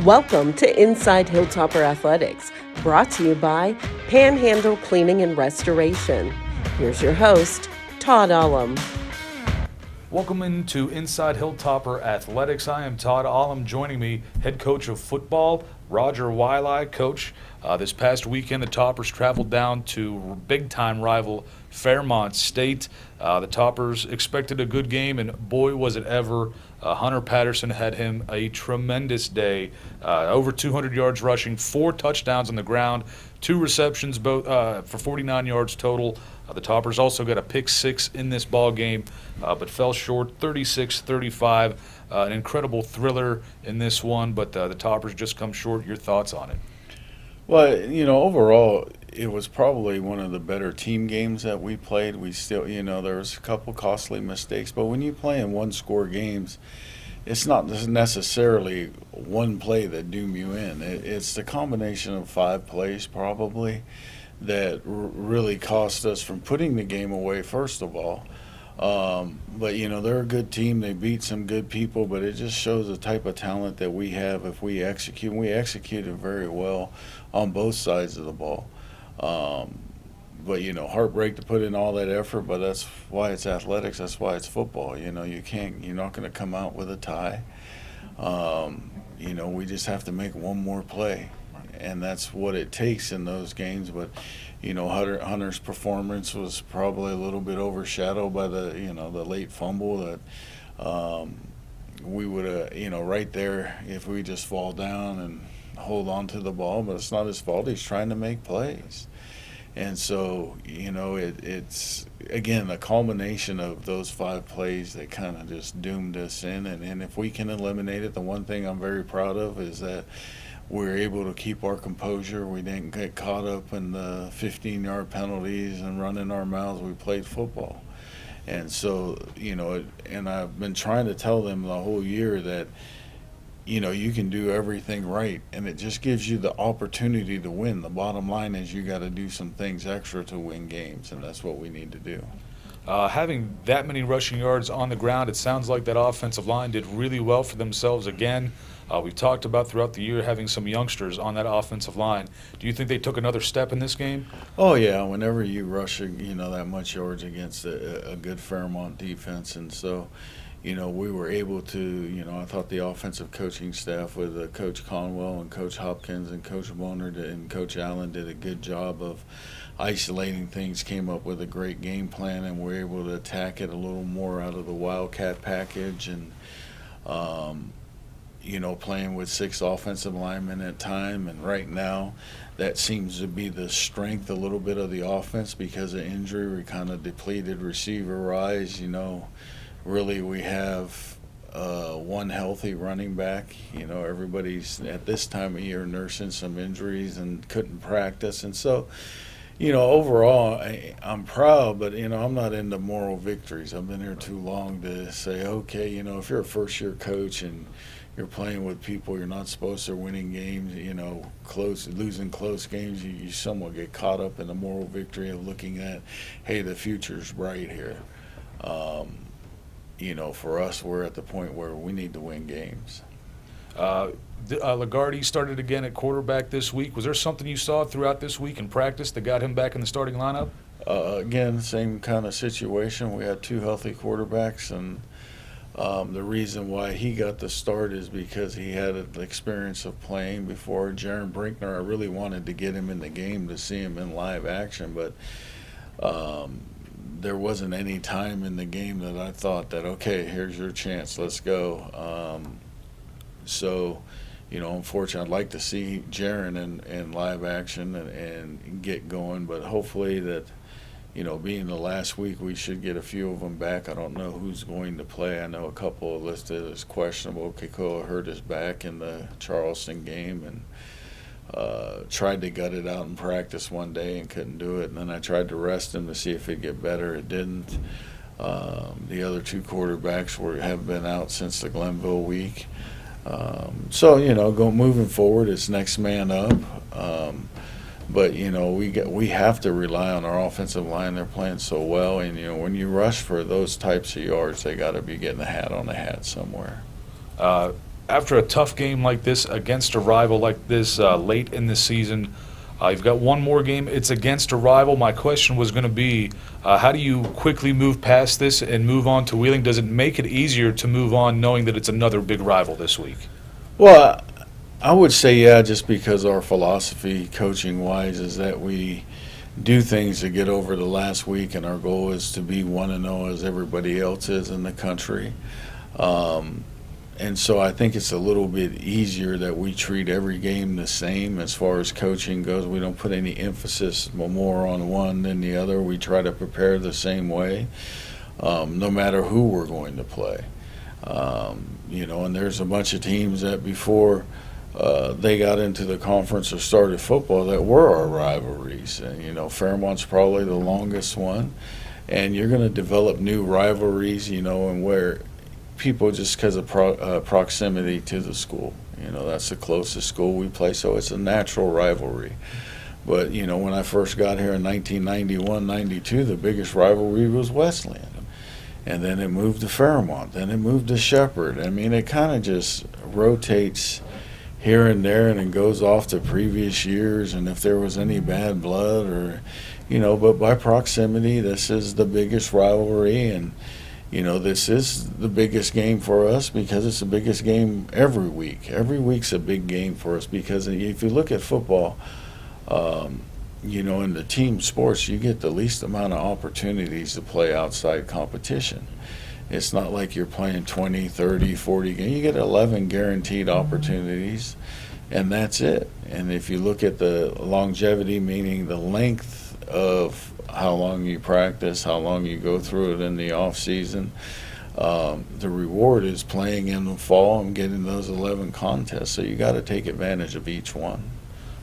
Welcome to Inside Hilltopper Athletics, brought to you by Panhandle Cleaning and Restoration. Here's your host, Todd Ullum. Welcome into Inside Hilltopper Athletics. I am Todd Ullum. Joining me, head coach of football, Roger Wiley. Coach, this past weekend, the Toppers traveled down to big-time rival Fairmont State. The Toppers expected a good game, and boy, was it ever. Hunter Patterson had him a tremendous day. Over 200 yards rushing, 4 touchdowns on the ground, 2 receptions, both for 49 yards total. The Toppers also got a pick 6 in this ball game, but fell short, 36-35. An incredible thriller in this one, but the Toppers just come short. Your thoughts on it? Well, overall, it was probably one of the better team games that we played. We still, there was a couple costly mistakes, but when you play in one-score games, it's not necessarily one play that doom you in. It's the combination of 5 plays probably that really cost us from putting the game away, first of all. But, they're a good team. They beat some good people, but it just shows the type of talent that we have if we execute. We executed very well on both sides of the ball. But, heartbreak to put in all that effort, but that's why it's athletics. That's why it's football. You're not going to come out with a tie. We just have to make one more play. And that's what it takes in those games. But, Hunter's performance was probably a little bit overshadowed by the late fumble that we would have, right there, if we just fall down and hold on to the ball. But it's not his fault. He's trying to make plays. And so, it's, again, a culmination of those 5 plays that kind of just doomed us in. And if we can eliminate it, the one thing I'm very proud of is that we're able to keep our composure. We didn't get caught up in the 15-yard penalties and running our mouths. We played football. And so, and I've been trying to tell them the whole year that, you can do everything right, and it just gives you the opportunity to win. The bottom line is you got to do some things extra to win games, and that's what we need to do. Having that many rushing yards on the ground, it sounds like that offensive line did really well for themselves again. We've talked about throughout the year having some youngsters on that offensive line. Do you think they took another step in this game? Oh, yeah. Whenever you rush, that much yards against a good Fairmont defense. And so, we were able to, I thought the offensive coaching staff with Coach Conwell and Coach Hopkins and Coach Bonner and Coach Allen did a good job of isolating things, came up with a great game plan, and we're able to attack it a little more out of the Wildcat package. And, playing with 6 offensive linemen at time, and right now that seems to be the strength a little bit of the offense because of injury. We kind of depleted receiver rise. Really we have one healthy running back. Everybody's at this time of year nursing some injuries and couldn't practice, and so overall, I'm proud, but, I'm not into moral victories. I've been here too long to say, okay, if you're a first-year coach and you're playing with people you're not supposed to, winning games, losing close games, you somewhat get caught up in the moral victory of looking at, hey, the future's bright here. For us, we're at the point where we need to win games. Lagarde started again at quarterback this week. Was there something you saw throughout this week in practice that got him back in the starting lineup? Again, same kind of situation. We had 2 healthy quarterbacks, and the reason why he got the start is because he had the experience of playing before. Jaron Brinkner, I really wanted to get him in the game to see him in live action, but there wasn't any time in the game that I thought that, okay, here's your chance, let's go. So, unfortunately, I'd like to see Jaron in live action and get going, but hopefully that, being the last week, we should get a few of them back. I don't know who's going to play. I know a couple are listed as questionable. Kekoa hurt his back in the Charleston game and tried to gut it out in practice one day and couldn't do it. And then I tried to rest him to see if he'd get better. It didn't. The other 2 quarterbacks have been out since the Glenville week. So moving forward, it's next man up. But we have to rely on our offensive line. They're playing so well, and when you rush for those types of yards, they got to be getting a hat on the hat somewhere. after a tough game like this against a rival like this late in the season, you've got one more game. It's against a rival. My question was going to be, how do you quickly move past this and move on to Wheeling? Does it make it easier to move on knowing that it's another big rival this week? Well, I would say, yeah, just because our philosophy, coaching-wise, is that we do things to get over the last week, and our goal is to be 1-0 as everybody else is in the country. And so I think it's a little bit easier that we treat every game the same as far as coaching goes. We don't put any emphasis more on one than the other. We try to prepare the same way, no matter who we're going to play. And there's a bunch of teams that before they got into the conference or started football that were our rivalries. And, Fairmont's probably the longest one. And you're going to develop new rivalries, and where people, just because of proximity to the school. That's the closest school we play, so it's a natural rivalry. But, when I first got here in 1991-92, the biggest rivalry was Wesleyan. And then it moved to Fairmont, then it moved to Shepherd. I mean, it kind of just rotates here and there, and it goes off to previous years, and if there was any bad blood or, but by proximity, this is the biggest rivalry, and this is the biggest game for us because it's the biggest game every week. Every week's a big game for us because if you look at football, in the team sports, you get the least amount of opportunities to play outside competition. It's not like you're playing 20, 30, 40 games. You get 11 guaranteed opportunities, and that's it. And if you look at the longevity, meaning the length of how long you practice, how long you go through it in the off season, the reward is playing in the fall and getting those 11 contests. So you got to take advantage of each one.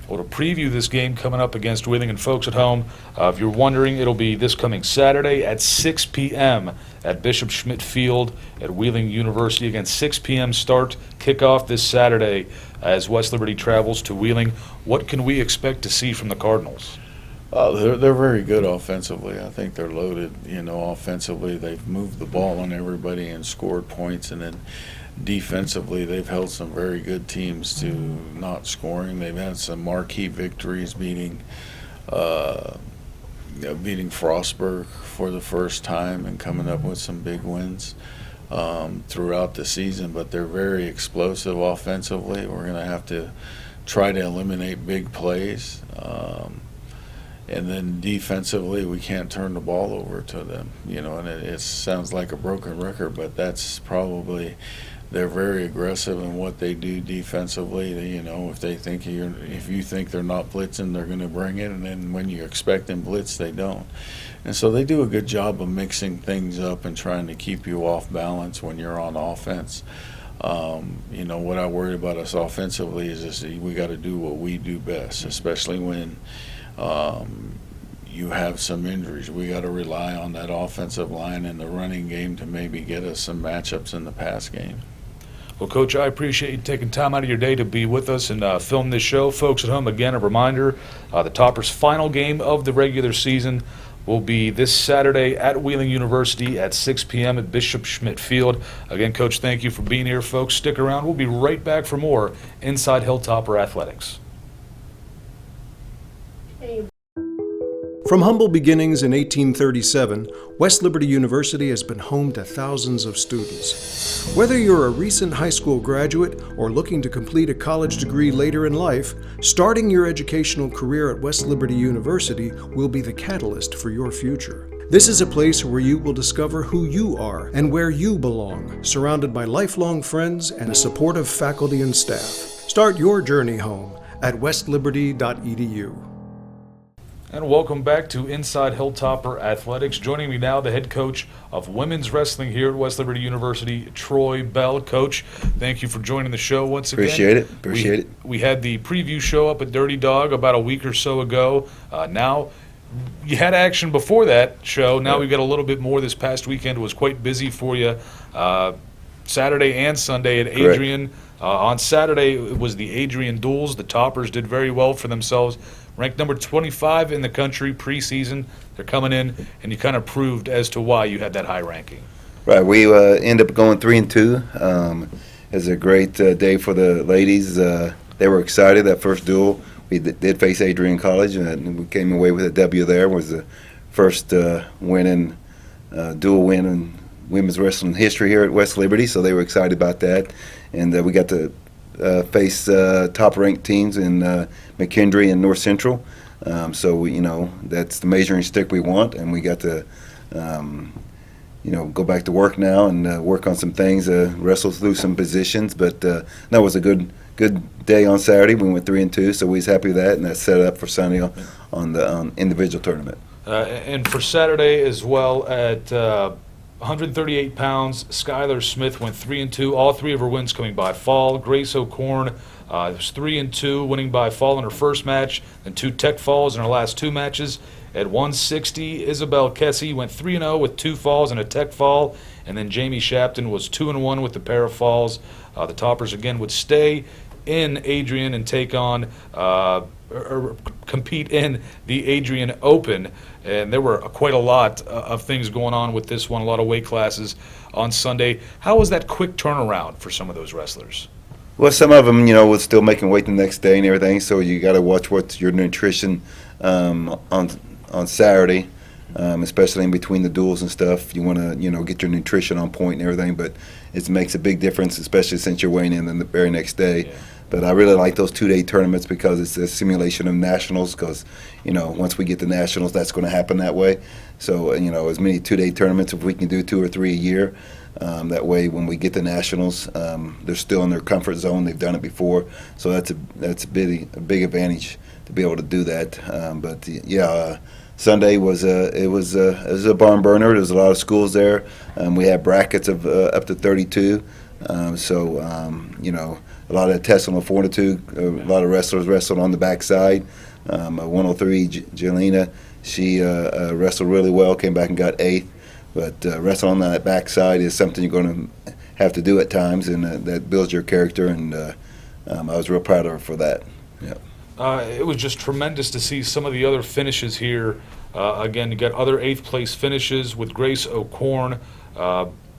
Well, to preview this game coming up against Wheeling, and folks at home, if you're wondering, it'll be this coming Saturday at 6 p.m. at Bishop Schmidt Field at Wheeling University. Again, 6 p.m. start, kickoff this Saturday as West Liberty travels to Wheeling. What can we expect to see from the Cardinals? They're very good offensively. I think they're loaded, offensively. They've moved the ball on everybody and scored points, and then defensively, they've held some very good teams to not scoring. They've had some marquee victories, beating Frostburg for the first time and coming up with some big wins throughout the season. But they're very explosive offensively. We're going to have to try to eliminate big plays. And then defensively, we can't turn the ball over to them. And it sounds like a broken record, but that's probably – they're very aggressive in what they do defensively. If you think they're not blitzing, they're going to bring it, and then when you expect them blitz, they don't. And so they do a good job of mixing things up and trying to keep you off balance when you're on offense. What I worry about us offensively is just we got to do what we do best, especially when you have some injuries. We got to rely on that offensive line and the running game to maybe get us some matchups in the pass game. Well, Coach, I appreciate you taking time out of your day to be with us and film this show. Folks at home, again, a reminder, the Toppers' final game of the regular season will be this Saturday at Wheeling University at 6 p.m. at Bishop Schmidt Field. Again, Coach, thank you for being here. Folks, stick around. We'll be right back for more Inside Hilltopper Athletics. From humble beginnings in 1837, West Liberty University has been home to thousands of students. Whether you're a recent high school graduate or looking to complete a college degree later in life, starting your educational career at West Liberty University will be the catalyst for your future. This is a place where you will discover who you are and where you belong, surrounded by lifelong friends and a supportive faculty and staff. Start your journey home at westliberty.edu. And welcome back to Inside Hilltopper Athletics. Joining me now, the head coach of women's wrestling here at West Liberty University, Troy Bell. Coach, thank you for joining the show once again. Appreciate it. We had the preview show up at Dirty Dog about a week or so ago. Now, you had action before that show. Now we've got a little bit more. This past weekend was quite busy for you. Saturday and Sunday at Adrian. On Saturday, it was the Adrian Duels. The Toppers did very well for themselves. Ranked number 25 in the country preseason. They're coming in, and you kind of proved as to why you had that high ranking. Right. We end up going 3-2. was a great day for the ladies. They were excited. That first duel, we did face Adrian College, and we came away with a W there. It was the first dual win in women's wrestling history here at West Liberty, so they were excited about that. And we got to face top-ranked teams in McKendree and North Central. So that's the measuring stick we want, and we got to go back to work now and work on some things, wrestle through some positions. But that was a good day on Saturday. We went 3-2, so we was happy with that, and that's set up for Sunday on the individual tournament. And for Saturday as well, at 138 pounds, Skylar Smith went 3-2. All three of her wins coming by fall. Grace O'Corn was 3-2, winning by fall in her first match, and 2 tech falls in her last 2 matches. At 160, Isabel Kessie went 3-0 with 2 falls and a tech fall, and then Jamie Shapton was 2-1 with the pair of falls. The Toppers again would stay in Adrian and take on or compete in the Adrian Open, and there were quite a lot of things going on with this one, a lot of weight classes on Sunday. How was that quick turnaround for some of those wrestlers? Well, some of them, was still making weight the next day and everything, so you got to watch what's your nutrition on Saturday, especially in between the duels and stuff. You want to, get your nutrition on point and everything, but it makes a big difference, especially since you're weighing in the very next day. Yeah. But I really like those 2-day tournaments because it's a simulation of nationals, because, once we get to nationals, that's going to happen that way. So, as many 2-day tournaments, if we can do 2 or 3 a year, that way when we get to nationals, they're still in their comfort zone. They've done it before. So that's a big advantage to be able to do that. Sunday was a barn burner. There was a lot of schools there. We had brackets of up to 32. A lot of intestinal fortitude. A lot of wrestlers wrestled on the backside. 103, Jelena, she wrestled really well, came back and got 8th. But wrestling on that backside is something you're going to have to do at times, and that builds your character, and I was real proud of her for that. Yeah. It was just tremendous to see some of the other finishes here. Again, you got other 8th place finishes with Grace O'Corn.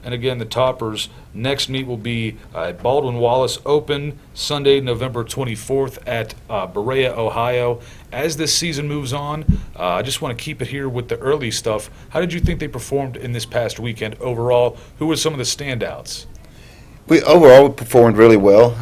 And again, the Toppers' next meet will be at Baldwin Wallace Open, Sunday, November 24th at Berea, Ohio. As this season moves on, I just want to keep it here with the early stuff. How did you think they performed in this past weekend overall? Who were some of the standouts? We overall performed really well.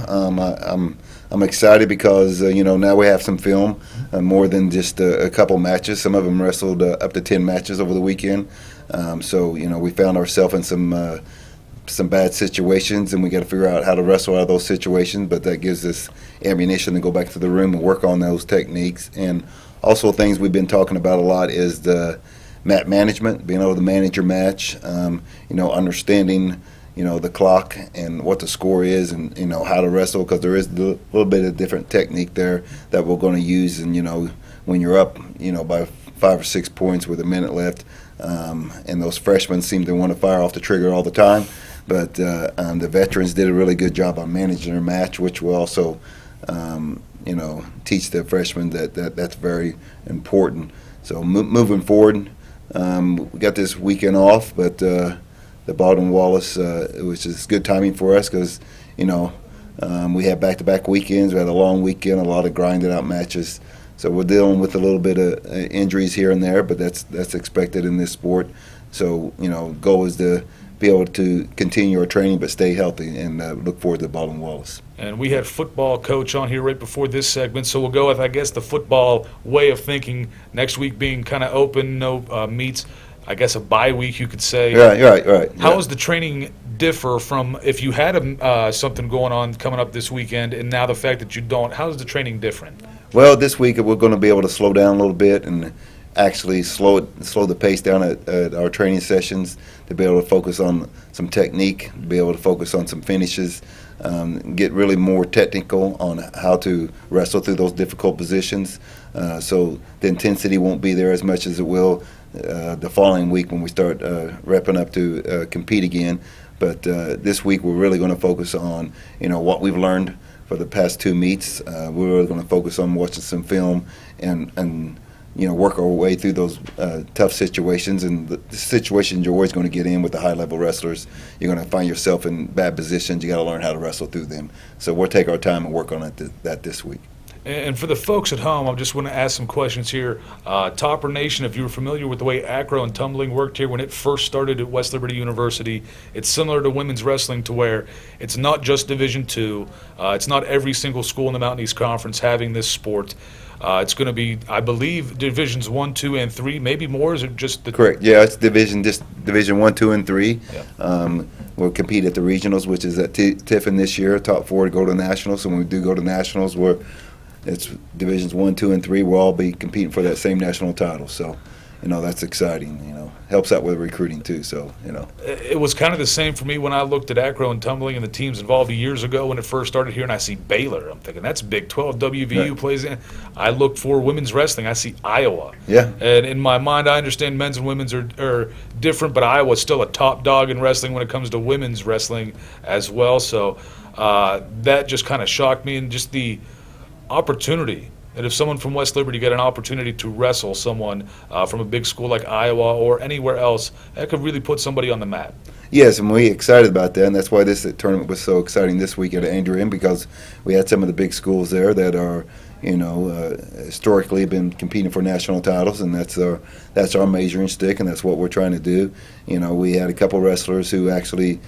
I'm excited because now we have some film, more than just a couple matches. Some of them wrestled up to 10 matches over the weekend. We found ourselves in some bad situations, and we got to figure out how to wrestle out of those situations. But that gives us ammunition to go back to the room and work on those techniques. And also things we've been talking about a lot is the mat management, being able to manage your match. Understanding the clock and what the score is, and how to wrestle, because there is a little bit of different technique there that we're going to use. And when you're up by 5 or 6 points with a minute left, and those freshmen seem to want to fire off the trigger all the time, but the veterans did a really good job on managing their match, which will also teach the freshmen that's very important. So moving forward, we got this weekend off, but the Baldwin Wallace, it was just good timing for us because, we had back-to-back weekends. We had a long weekend, a lot of grinded-out matches. So we're dealing with a little bit of injuries here and there, but that's expected in this sport. So, goal is to be able to continue our training but stay healthy, and look forward to Baldwin Wallace. And we had football coach on here right before this segment, so we'll go with, I guess, the football way of thinking. Next week being kind of open, no meets. I guess a bye week, you could say. Right. How does the training differ from if you had something going on coming up this weekend, and now the fact that you don't? How is the training different? Well, this week we're going to be able to slow down a little bit and actually slow the pace down at our training sessions, to be able to focus on some technique, be able to focus on some finishes, get really more technical on how to wrestle through those difficult positions. So the intensity won't be there as much as it will the following week when we start repping up to compete again. But this week we're really going to focus on what we've learned for the past 2 meets. We're really going to focus on watching some film and work our way through those tough situations. And the situations you're always going to get in with the high-level wrestlers, you're going to find yourself in bad positions. You got to learn how to wrestle through them. So we'll take our time and work on that this week. And for the folks at home, I just want to ask some questions here. Topper Nation, if you were familiar with the way acro and tumbling worked here when it first started at West Liberty University, it's similar to women's wrestling to where it's not just Division II. It's not every single school in the Mountain East Conference having this sport. It's going to be, I believe, Divisions 1, 2, and 3, maybe more. Is it just the Correct. Yeah, it's Division 1, 2, and 3. Yeah. We'll compete at the regionals, which is at Tiffin this year. Top 4 to go to nationals. So when we do go to nationals, it's Divisions 1, 2, and 3. We'll all be competing for that same national title. So, that's exciting. Helps out with recruiting too. So, It was kind of the same for me when I looked at acro and tumbling and the teams involved years ago when it first started here, and I see Baylor. I'm thinking that's Big 12. WVU Right. plays in. I look for women's wrestling. I see Iowa. Yeah. And in my mind, I understand men's and women's are different, but Iowa's still a top dog in wrestling when it comes to women's wrestling as well. So that just kind of shocked me, and just the opportunity. And if someone from West Liberty get an opportunity to wrestle someone from a big school like Iowa or anywhere else, that could really put somebody on the map. Yes, and we're excited about that, and that's why this tournament was so exciting this week at Andrew, because we had some of the big schools there that are, historically been competing for national titles, and that's our measuring stick, and that's what we're trying to do. We had a couple wrestlers who actually,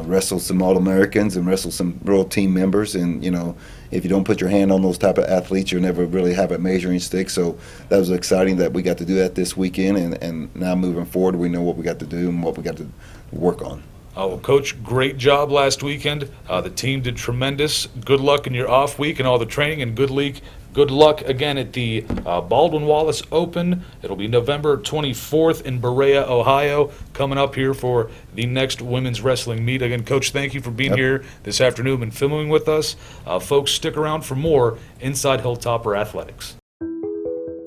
wrestled some All-Americans and wrestled some real team members, and if you don't put your hand on those type of athletes, you'll never really have a measuring stick. So that was exciting that we got to do that this weekend, and now moving forward, we know what we got to do and what we got to work on. Well, Coach, great job last weekend. The team did tremendous. Good luck in your off week and all the training, and good luck again at the Baldwin Wallace Open. It'll be November 24th in Berea, Ohio, coming up here for the next women's wrestling meet. Again, Coach, thank you for being here this afternoon and filming with us. Folks, stick around for more Inside Hilltopper Athletics.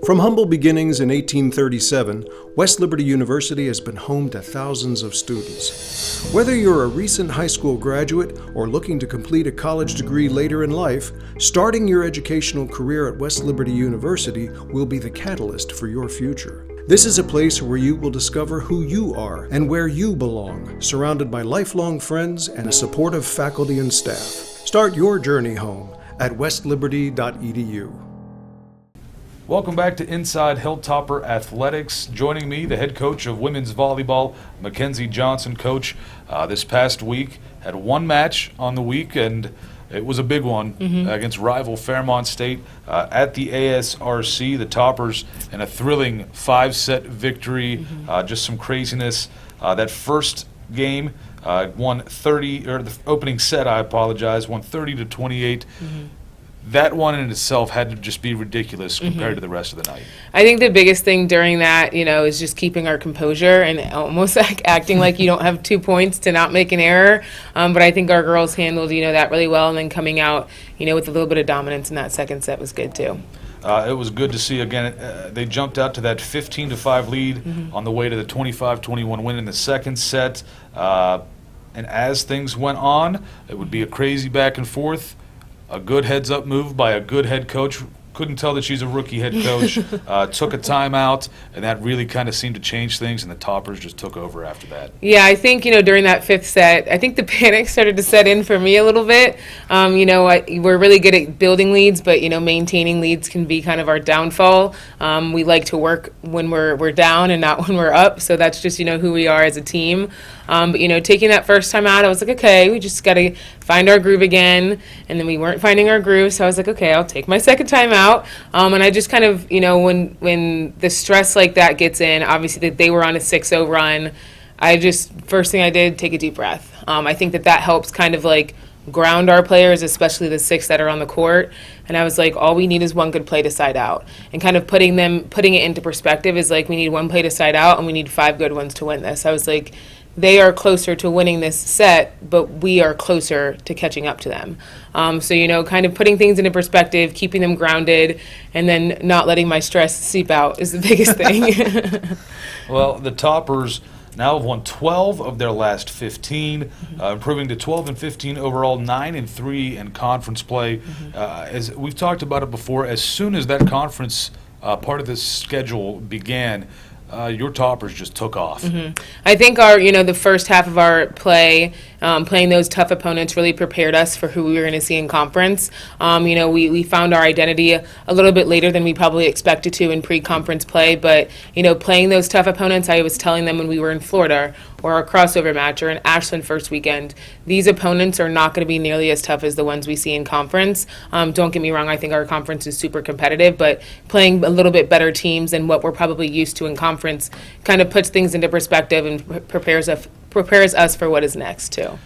From humble beginnings in 1837, West Liberty University has been home to thousands of students. Whether you're a recent high school graduate or looking to complete a college degree later in life, starting your educational career at West Liberty University will be the catalyst for your future. This is a place where you will discover who you are and where you belong, surrounded by lifelong friends and a supportive faculty and staff. Start your journey home at westliberty.edu. Welcome back to Inside Hilltopper Athletics. Joining me, the head coach of women's volleyball, Mackenzie Johnson. Coach, this past week had one match on the week, and it was a big one against rival Fairmont State at the ASRC. The Toppers in a thrilling 5-set victory, just some craziness. That first game won 30, or the opening set, I apologize, won 30-28. That one in itself had to just be ridiculous compared to the rest of the night. I think the biggest thing during that, is just keeping our composure and almost like acting like you don't have 2 points to not make an error. But I think our girls handled, that really well, and then coming out, with a little bit of dominance in that second set was good too. It was good to see, again, they jumped out to that 15-5 lead on the way to the 25-21 win in the second set. And as things went on, it would be a crazy back and forth. A good heads-up move by a good head coach. Couldn't tell that she's a rookie head coach. Took a timeout, and that really kind of seemed to change things, and the Toppers just took over after that. Yeah, I think, during that fifth set, I think the panic started to set in for me a little bit. We're really good at building leads, but, maintaining leads can be kind of our downfall. We like to work when we're down and not when we're up, so that's just, who we are as a team. But, taking that first time out, I was like, okay, we just got to find our groove again. And then we weren't finding our groove, so I was like, okay, I'll take my second time out. And I just kind of, when the stress like that gets in, obviously that they were on a 6-0 run, first thing I did, take a deep breath. I think that helps kind of like ground our players, especially the 6 that are on the court. And I was like, all we need is one good play to side out. And kind of putting it into perspective is like, we need one play to side out and we need 5 good ones to win this. I was like, they are closer to winning this set, but we are closer to catching up to them. So, kind of putting things into perspective, keeping them grounded, and then not letting my stress seep out is the biggest thing. Well, the Toppers now have won 12 of their last 15, improving to 12-15 overall, 9-3 in conference play. As we've talked about it before, as soon as that conference part of this schedule began, your Toppers just took off. I think our, the first half of our play, playing those tough opponents really prepared us for who we were going to see in conference. We found our identity a little bit later than we probably expected to in pre-conference play, but, playing those tough opponents, I was telling them when we were in Florida or our crossover match or in Ashland first weekend, these opponents are not going to be nearly as tough as the ones we see in conference. Don't get me wrong, I think our conference is super competitive, but playing a little bit better teams than what we're probably used to in conference kind of puts things into perspective and prepares us for what is next, too.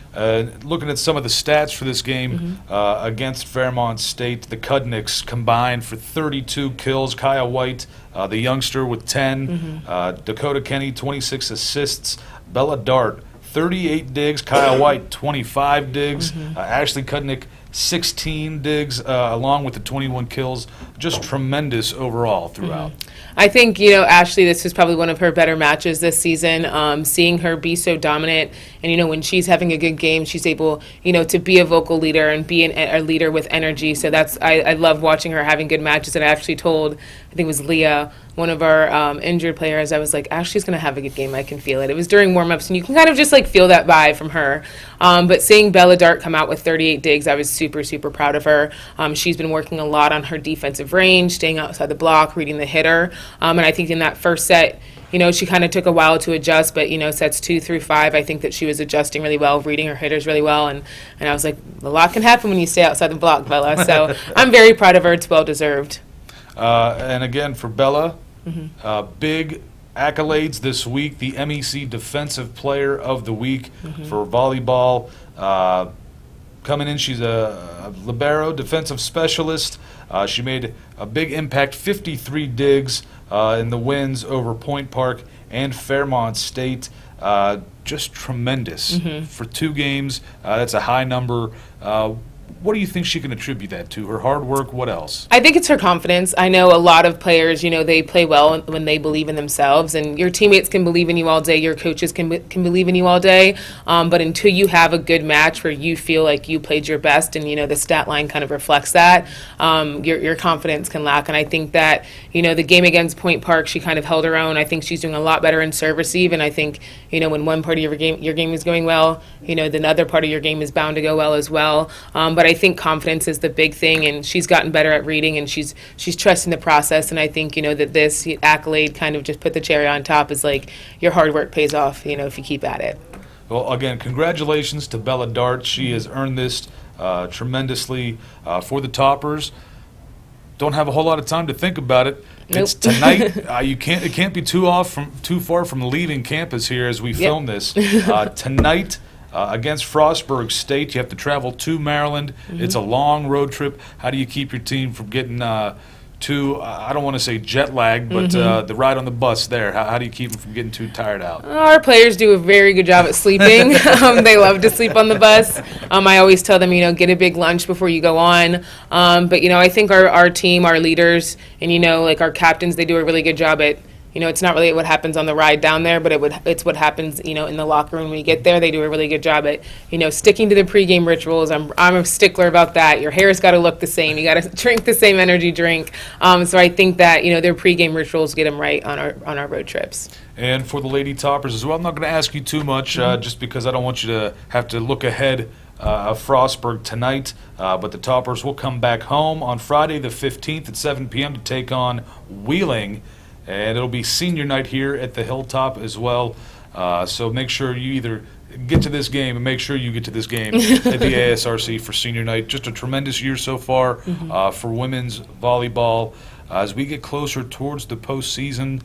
Looking at some of the stats for this game against Fairmont State, the Cudnicks combined for 32 kills. Kaya White, the youngster, with 10. Dakota Kenny, 26 assists. Bella Dart, 38 digs. Kaya White, 25 digs. Ashley Cudnick, 16 digs, along with the 21 kills. Just tremendous overall throughout. I think, Ashley, this was probably one of her better matches this season. Seeing her be so dominant, and, when she's having a good game, she's able, to be a vocal leader and be a leader with energy. So I love watching her having good matches. And I actually told, I think it was Leah, one of our injured players, I was like, Ashley's going to have a good game. I can feel it. It was during warm-ups, and you can kind of just, feel that vibe from her. But seeing Bella Dart come out with 38 digs, I was super, super proud of her. She's been working a lot on her defensive range, staying outside the block, reading the hitter. And I think in that first set, she kind of took a while to adjust, but, sets 2 through 5, I think that she was adjusting really well, reading her hitters really well. And I was like, a lot can happen when you stay outside the block, Bella. So I'm very proud of her. It's well-deserved. And again, for Bella, big accolades this week. The MEC Defensive Player of the Week for volleyball. Coming in, she's a libero defensive specialist. She made a big impact, 53 digs in the wins over Point Park and Fairmont State. Just tremendous for 2 games. That's a high number. What do you think she can attribute that to? Her hard work? What else? I think it's her confidence. I know a lot of players, they play well when they believe in themselves, and your teammates can believe in you all day, your coaches can believe in you all day, but until you have a good match where you feel like you played your best and, the stat line kind of reflects that, your confidence can lack. And I think that, the game against Point Park, she kind of held her own. I think she's doing a lot better in serve receive, and I think, when one part of your game is going well, the other part of your game is bound to go well as well. But I think confidence is the big thing, and she's gotten better at reading, and she's trusting the process. And I think that this accolade kind of just put the cherry on top. Is like your hard work pays off, if you keep at it. Well, again, congratulations to Bella Dart. She has earned this tremendously for the Toppers. Don't have a whole lot of time to think about it. Nope. It's tonight. It can't be too far from leaving campus here as we film this. Tonight. Against Frostburg State, you have to travel to Maryland. It's a long road trip. How do you keep your team from getting too, I don't want to say jet lag, but the ride on the bus there, how do you keep them from getting too tired out? Our players do a very good job at sleeping. They love to sleep on the bus. I always tell them, get a big lunch before you go on. But, I think our team, our leaders, and, our captains, they do a really good job at, it's not really what happens on the ride down there, but it's what happens, in the locker room when you get there. They do a really good job at, sticking to the pregame rituals. I'm a stickler about that. Your hair's got to look the same. You got to drink the same energy drink. So I think that, their pregame rituals get them right on our road trips. And for the Lady Toppers as well, I'm not going to ask you too much just because I don't want you to have to look ahead of Frostburg tonight. But the Toppers will come back home on Friday the 15th at 7 p.m. to take on Wheeling. And it'll be senior night here at the Hilltop as well. So make sure you either get to this game and make sure you get to this game at the ASRC for senior night. Just a tremendous year so far for women's volleyball. As we get closer towards the postseason,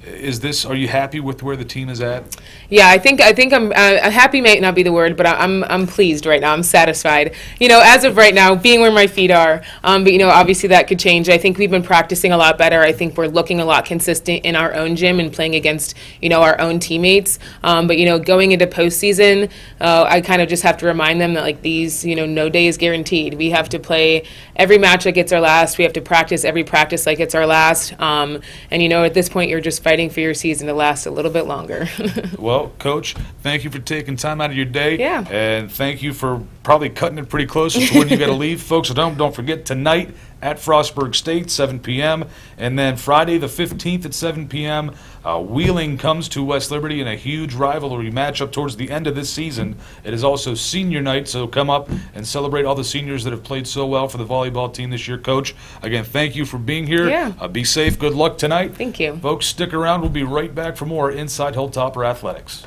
are you happy with where the team is at? Yeah, I think I'm happy might not be the word, but I'm pleased right now. I'm satisfied. As of right now, being where my feet are. But obviously that could change. I think we've been practicing a lot better. I think we're looking a lot consistent in our own gym and playing against our own teammates. But going into postseason, I kind of just have to remind them that these no day is guaranteed. We have to play every match like it's our last. We have to practice every practice like it's our last. And at this point you're just fighting for your season to last a little bit longer. Well, Coach, thank you for taking time out of your day. Yeah. And thank you for probably cutting it pretty close to when you got to leave. Folks, so don't forget, tonight at Frostburg State, 7 p.m. And then Friday the 15th at 7 p.m., Wheeling comes to West Liberty in a huge rivalry matchup towards the end of this season. It is also senior night, so come up and celebrate all the seniors that have played so well for the volleyball team this year. Coach, again, thank you for being here. Yeah. Be safe. Good luck tonight. Thank you. Folks, stick around. We'll be right back for more Inside Hilltopper Athletics.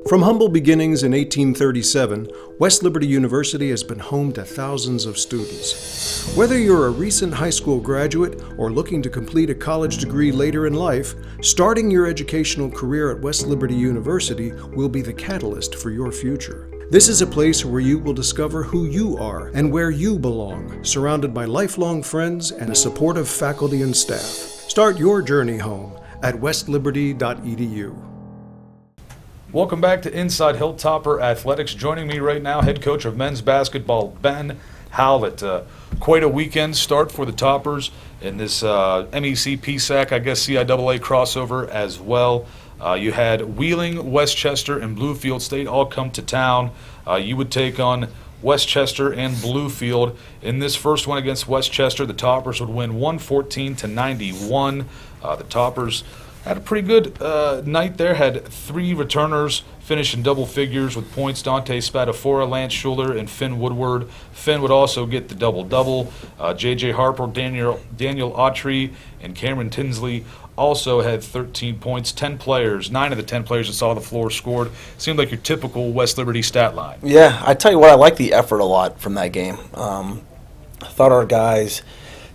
From humble beginnings in 1837, West Liberty University has been home to thousands of students. Whether you're a recent high school graduate or looking to complete a college degree later in life, starting your educational career at West Liberty University will be the catalyst for your future. This is a place where you will discover who you are and where you belong, surrounded by lifelong friends and a supportive faculty and staff. Start your journey home at westliberty.edu. Welcome back to Inside Hilltopper Athletics. Joining me right now, head coach of men's basketball, Ben Howlett. Quite a weekend start for the Toppers in this MEC PSAC, I guess CIAA crossover as well. You had Wheeling, Westchester, and Bluefield State all come to town. You would take on Westchester and Bluefield. In this first one against Westchester, the Toppers would win 114-91. The Toppers had a pretty good night there. Had 3 returners finish in double figures with points. Dante Spadafora, Lance Schuler, and Finn Woodward. Finn would also get the double-double. J.J. Harper, Daniel Autry, and Cameron Tinsley also had 13 points. 10 players, 9 of the 10 players that saw the floor scored. Seemed like your typical West Liberty stat line. Yeah, I tell you what, I like the effort a lot from that game. I thought our guys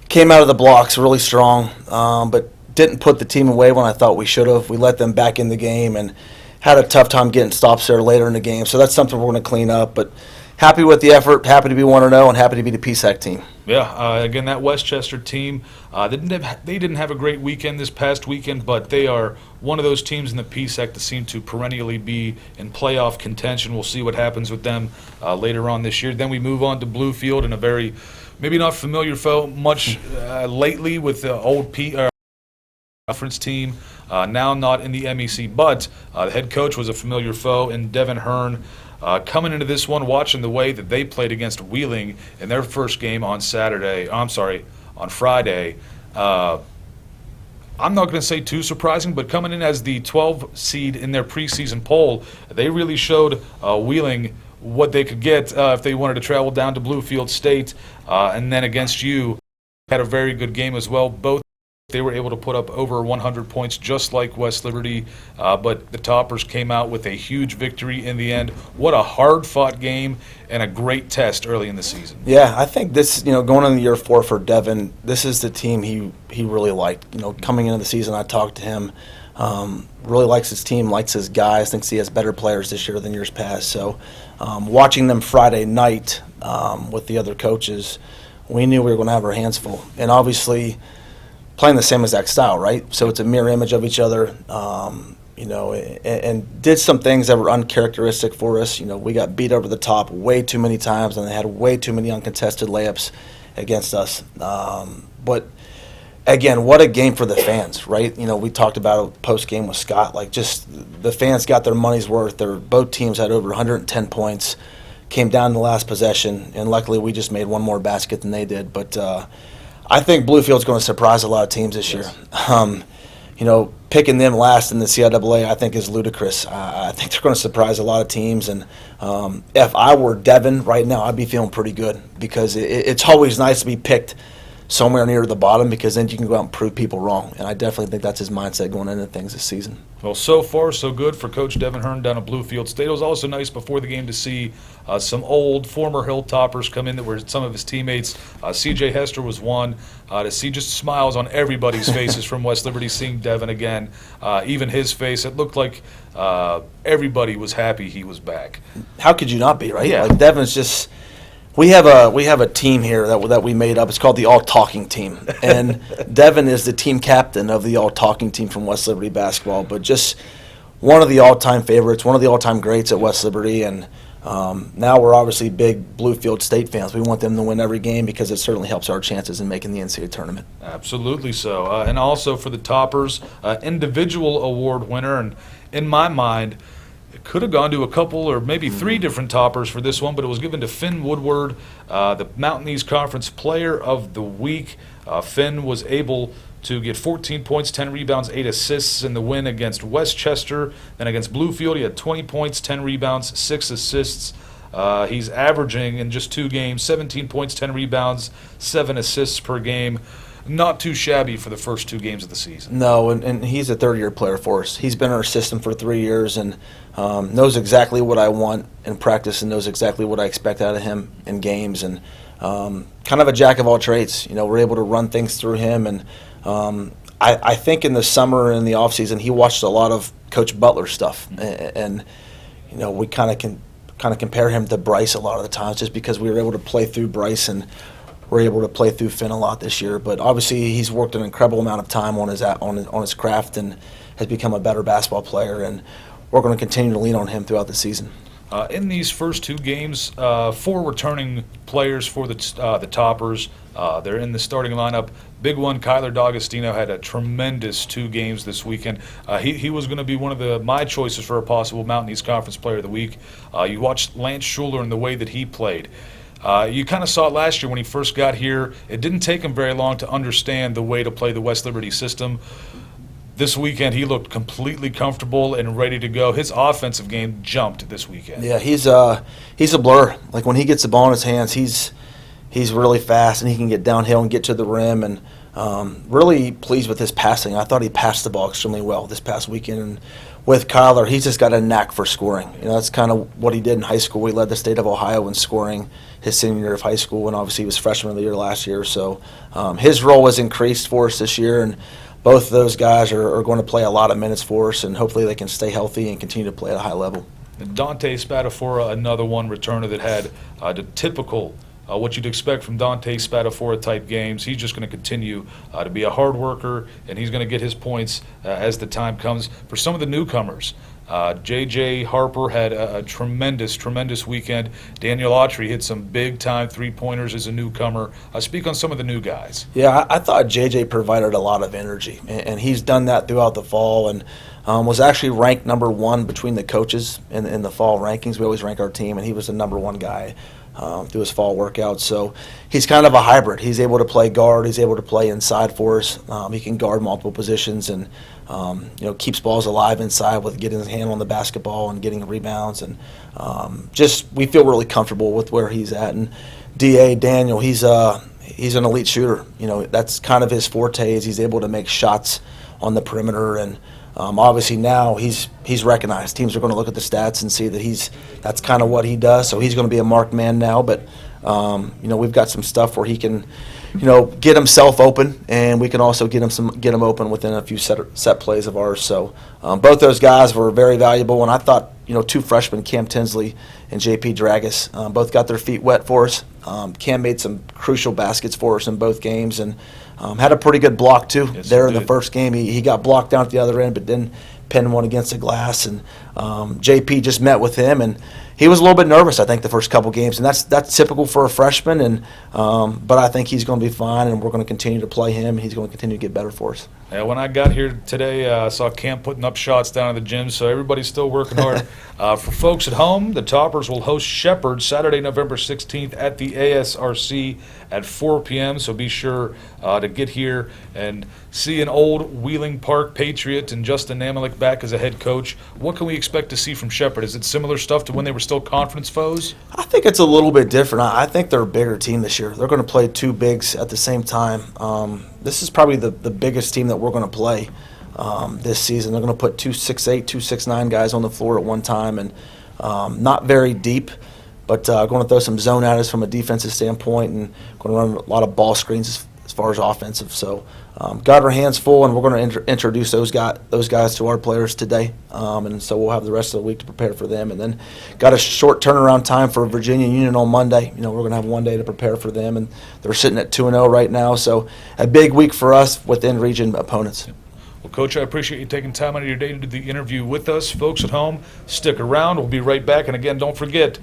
came out of the blocks really strong, but didn't put the team away when I thought we should have. We let them back in the game and had a tough time getting stops there later in the game. So that's something we're going to clean up. But happy with the effort, happy to be 1-0, and happy to be the PSAC team. Yeah, again, that Westchester team, they didn't have a great weekend this past weekend, but they are one of those teams in the PSAC that seem to perennially be in playoff contention. We'll see what happens with them later on this year. Then we move on to Bluefield in a very, maybe not familiar foe much lately with the old conference team, now not in the MEC, but the head coach was a familiar foe in Devin Hearn. Coming into this one, watching the way that they played against Wheeling in their first game on Friday. I'm not going to say too surprising, but coming in as the 12 seed in their preseason poll, they really showed Wheeling what they could get if they wanted to travel down to Bluefield State. And then against you, had a very good game as well. Both they were able to put up over 100 points just like West Liberty, but the Toppers came out with a huge victory in the end. What a hard-fought game and a great test early in the season. Yeah, I think this, going into year 4 for Devin, this is the team he really liked. Coming into the season, I talked to him, really likes his team, likes his guys, thinks he has better players this year than years past. So watching them Friday night with the other coaches, we knew we were going to have our hands full. And obviously playing the same exact style, right? So it's a mirror image of each other, and did some things that were uncharacteristic for us. We got beat over the top way too many times, and they had way too many uncontested layups against us. But again, what a game for the fans, right? We talked about it post-game with Scott. Like, just the fans got their money's worth. Both teams had over 110 points, came down the last possession, and luckily we just made one more basket than they did. But I think Bluefield's going to surprise a lot of teams this year. Picking them last in the CIAA, I think, is ludicrous. I think they're going to surprise a lot of teams. And if I were Devin right now, I'd be feeling pretty good, because it's always nice to be picked somewhere near the bottom, because then you can go out and prove people wrong. And I definitely think that's his mindset going into things this season. Well, so far, so good for Coach Devin Hearn down at Bluefield State. It was also nice before the game to see some old former Hilltoppers come in that were some of his teammates. C.J. Hester was one. To see just smiles on everybody's faces from West Liberty, seeing Devin again. Even his face, it looked like everybody was happy he was back. How could you not be, right? Yeah. Like, Devin's just... We have a team here that we made up. It's called the All Talking Team, and Devin is the team captain of the All Talking Team from West Liberty basketball. But just one of the all-time favorites, one of the all-time greats at West Liberty, and now we're obviously big Bluefield State fans. We want them to win every game, because it certainly helps our chances in making the NCAA tournament. Absolutely so, and also for the Toppers, individual award winner, and in my mind, It could have gone to a couple or maybe three different toppers for this one, but it was given to Finn Woodward, the Mountain East Conference Player of the Week. Finn was able to get 14 points, 10 rebounds, 8 assists in the win against Westchester. Then against Bluefield, he had 20 points, 10 rebounds, 6 assists. He's averaging in just 2 games 17 points, 10 rebounds, 7 assists per game. Not too shabby for the first 2 games of the season. No, and he's a third-year player for us. He's been in our system for 3 years and knows exactly what I want in practice and knows exactly what I expect out of him in games. And kind of a jack of all trades. We're able to run things through him. And I think in the summer and the offseason, he watched a lot of Coach Butler stuff. And we kind of compare him to Bryce a lot of the times just because we were able to play through Bryce and we're able to play through Finn a lot this year. But obviously he's worked an incredible amount of time on his craft and has become a better basketball player, and we're going to continue to lean on him throughout the season. In these first 2 games, 4 returning players for the Toppers. They're in the starting lineup. Big one, Kyler D'Agostino had a tremendous 2 games this weekend. He was going to be one of my choices for a possible Mountain East Conference Player of the Week. You watched Lance Schuler and the way that he played. You kind of saw it last year when he first got here. It didn't take him very long to understand the way to play the West Liberty system. This weekend, he looked completely comfortable and ready to go. His offensive game jumped this weekend. Yeah, he's a blur. Like when he gets the ball in his hands, he's really fast and he can get downhill and get to the rim. And really pleased with his passing. I thought he passed the ball extremely well this past weekend. And with Kyler, he's just got a knack for scoring. That's kind of what he did in high school. He led the state of Ohio in scoring his senior year of high school, and obviously he was freshman of the year last year. So his role was increased for us this year, and both of those guys are going to play a lot of minutes for us, and hopefully they can stay healthy and continue to play at a high level. And Dante Spadafora, another one returner that had the typical what you'd expect from Dante Spadafora type games. He's just going to continue to be a hard worker, and he's going to get his points as the time comes. For some of the newcomers, J.J. Harper had a tremendous weekend. Daniel Autry hit some big-time three-pointers as a newcomer. Speak on some of the new guys. Yeah, I thought J.J. provided a lot of energy, and he's done that throughout the fall, and was actually ranked number 1 between the coaches in the fall rankings. We always rank our team, and he was the number 1 guy through his fall workouts. So he's kind of a hybrid. He's able to play guard. He's able to play inside for us. He can guard multiple positions and keeps balls alive inside with getting his hand on the basketball and getting rebounds. And we feel really comfortable with where he's at. And Daniel, he's an elite shooter. That's kind of his forte is he's able to make shots on the perimeter. And obviously now he's recognized. Teams are going to look at the stats and see that that's kind of what he does. So he's going to be a marked man now. But we've got some stuff where he can get himself open, and we can also get him open within a few set plays of ours. So both those guys were very valuable, and I thought 2 freshmen, Cam Tinsley and J.P. Dragus, both got their feet wet for us. Cam made some crucial baskets for us in both games, and had a pretty good block too. Yes, there in the first game. He got blocked down at the other end, but then pinned one against the glass, and J.P. just met with him, and he was a little bit nervous, I think, the first couple games, and that's typical for a freshman. And but I think he's going to be fine, and we're going to continue to play him. And he's going to continue to get better for us. Yeah, when I got here today, I saw Cam putting up shots down at the gym, so everybody's still working hard. For folks at home, the Toppers will host Shepherd Saturday, November 16th at the ASRC at 4 p.m., so be sure to get here and see an old Wheeling Park Patriot and Justin Namalik back as a head coach. What can we expect to see from Shepherd? Is it similar stuff to when they were still conference foes? I think it's a little bit different. I think they're a bigger team this year. They're going to play 2 bigs at the same time. This is probably the biggest team that we're going to play this season. They're going to put 2 6'8", 2 6'9" guys on the floor at one time, and not very deep, but going to throw some zone at us from a defensive standpoint, and going to run a lot of ball screens as far as offensive. So got our hands full, and we're going to introduce those guys to our players today, and so we'll have the rest of the week to prepare for them. And then got a short turnaround time for Virginia Union on Monday. We're going to have one day to prepare for them, and they're sitting at 2-0 right now. So a big week for us within region opponents. Well, Coach, I appreciate you taking time out of your day to do the interview with us. Folks at home, stick around. We'll be right back. And again, don't forget,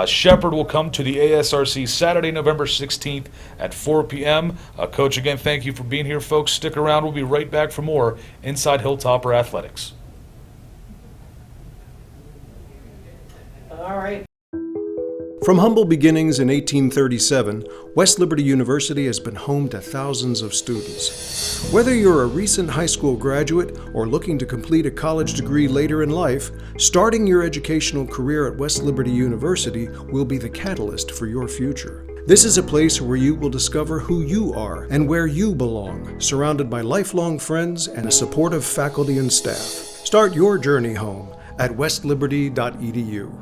Shepherd will come to the ASRC Saturday, November 16th at 4 p.m. Coach, again, thank you for being here, folks. Stick around. We'll be right back for more Inside Hilltopper Athletics. All right. From humble beginnings in 1837, West Liberty University has been home to thousands of students. Whether you're a recent high school graduate or looking to complete a college degree later in life, starting your educational career at West Liberty University will be the catalyst for your future. This is a place where you will discover who you are and where you belong, surrounded by lifelong friends and a supportive faculty and staff. Start your journey home at westliberty.edu.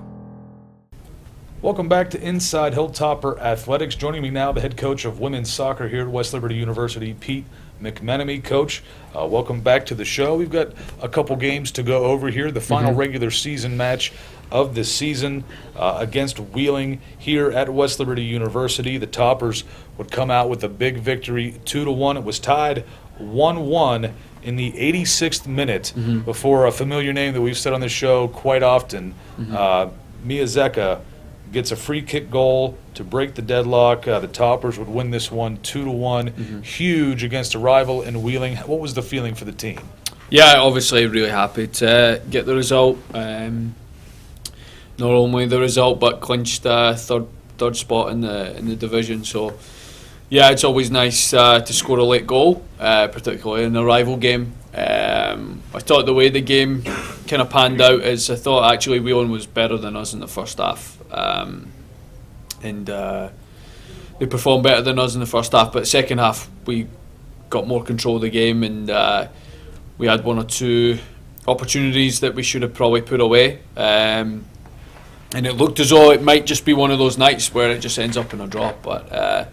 Welcome back to Inside Hilltopper Athletics. Joining me now, the head coach of women's soccer here at West Liberty University, Pete McMenemy. Coach, welcome back to the show. We've got a couple games to go over here. The final regular season match of the season against Wheeling here at West Liberty University. The Toppers would come out with a big victory, 2-1. It was tied 1-1 in the 86th minute before a familiar name that we've said on this show quite often, Mia Zeka, gets a free kick goal to break the deadlock. The Toppers would win this one 2-1. Huge against a rival in Wheeling. What was the feeling for the team? Yeah, obviously really happy to get the result. Not only the result, but clinched third spot in the division. So yeah, it's always nice to score a late goal, particularly in a rival game. I thought the way the game kind of panned out is I thought actually Wheeling was better than us in the first half. And they performed better than us in the first half, but second half we got more control of the game, and we had one or two opportunities that we should have probably put away, and it looked as though it might just be one of those nights where it just ends up in a draw, but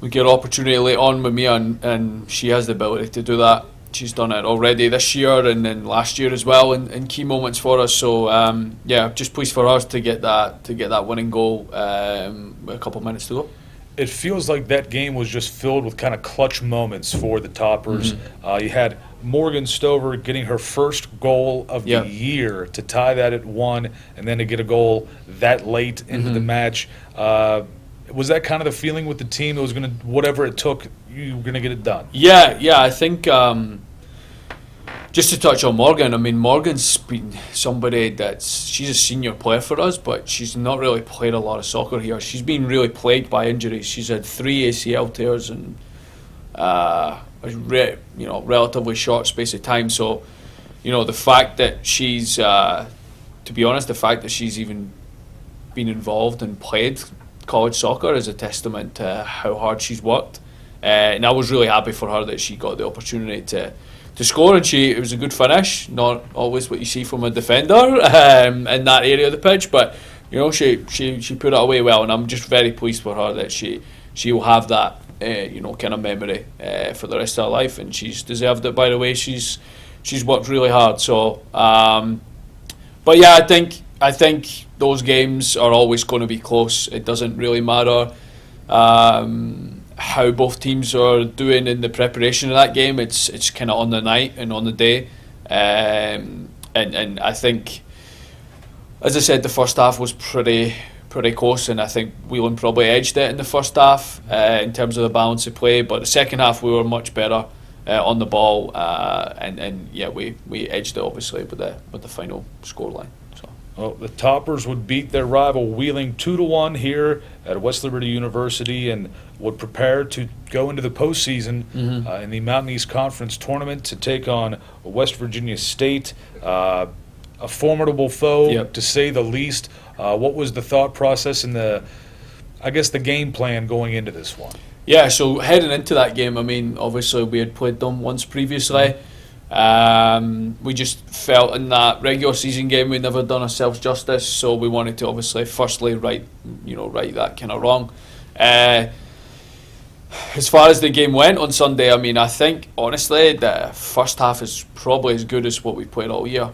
we get an opportunity late on with Mia, and she has the ability to do that. She's done it already this year and then last year as well in key moments for us. So yeah, just pleased for us to get that winning goal with a couple of minutes to go. It feels like that game was just filled with kind of clutch moments for the Toppers. You had Morgan Stover getting her first goal of the year to tie that at 1, and then to get a goal that late into the match. Was that kind of the feeling with the team that was going to, whatever it took, you were going to get it done? Yeah, I think just to touch on Morgan, I mean, Morgan's been somebody she's a senior player for us, but she's not really played a lot of soccer here. She's been really plagued by injuries. She's had 3 ACL tears in a relatively short space of time. So, the fact that she's, to be honest, the fact that she's even been involved and played college soccer is a testament to how hard she's worked, and I was really happy for her that she got the opportunity to score, and it was a good finish. Not always what you see from a defender in that area of the pitch, but she put it away well, and I'm just very pleased for her that she will have that kind of memory for the rest of her life, and she's deserved it. By the way, she's worked really hard. So, but yeah, I think those games are always going to be close. It doesn't really matter how both teams are doing in the preparation of that game. It's kind of on the night and on the day, and I think, as I said, the first half was pretty close, and I think Wheeling probably edged it in the first half in terms of the balance of play. But the second half we were much better on the ball, and yeah, we edged it obviously with the final scoreline. Well, the Toppers would beat their rival Wheeling 2-1 here at West Liberty University and would prepare to go into the postseason in the Mountain East Conference tournament to take on West Virginia State, a formidable foe to say the least. What was the thought process and the game plan going into this one? Yeah, so heading into that game, I mean, obviously we had played them once previously. We just felt in that regular season game we'd never done ourselves justice, so we wanted to obviously firstly right that kind of wrong. As far as the game went on Sunday, I mean, I think honestly the first half is probably as good as what we played all year.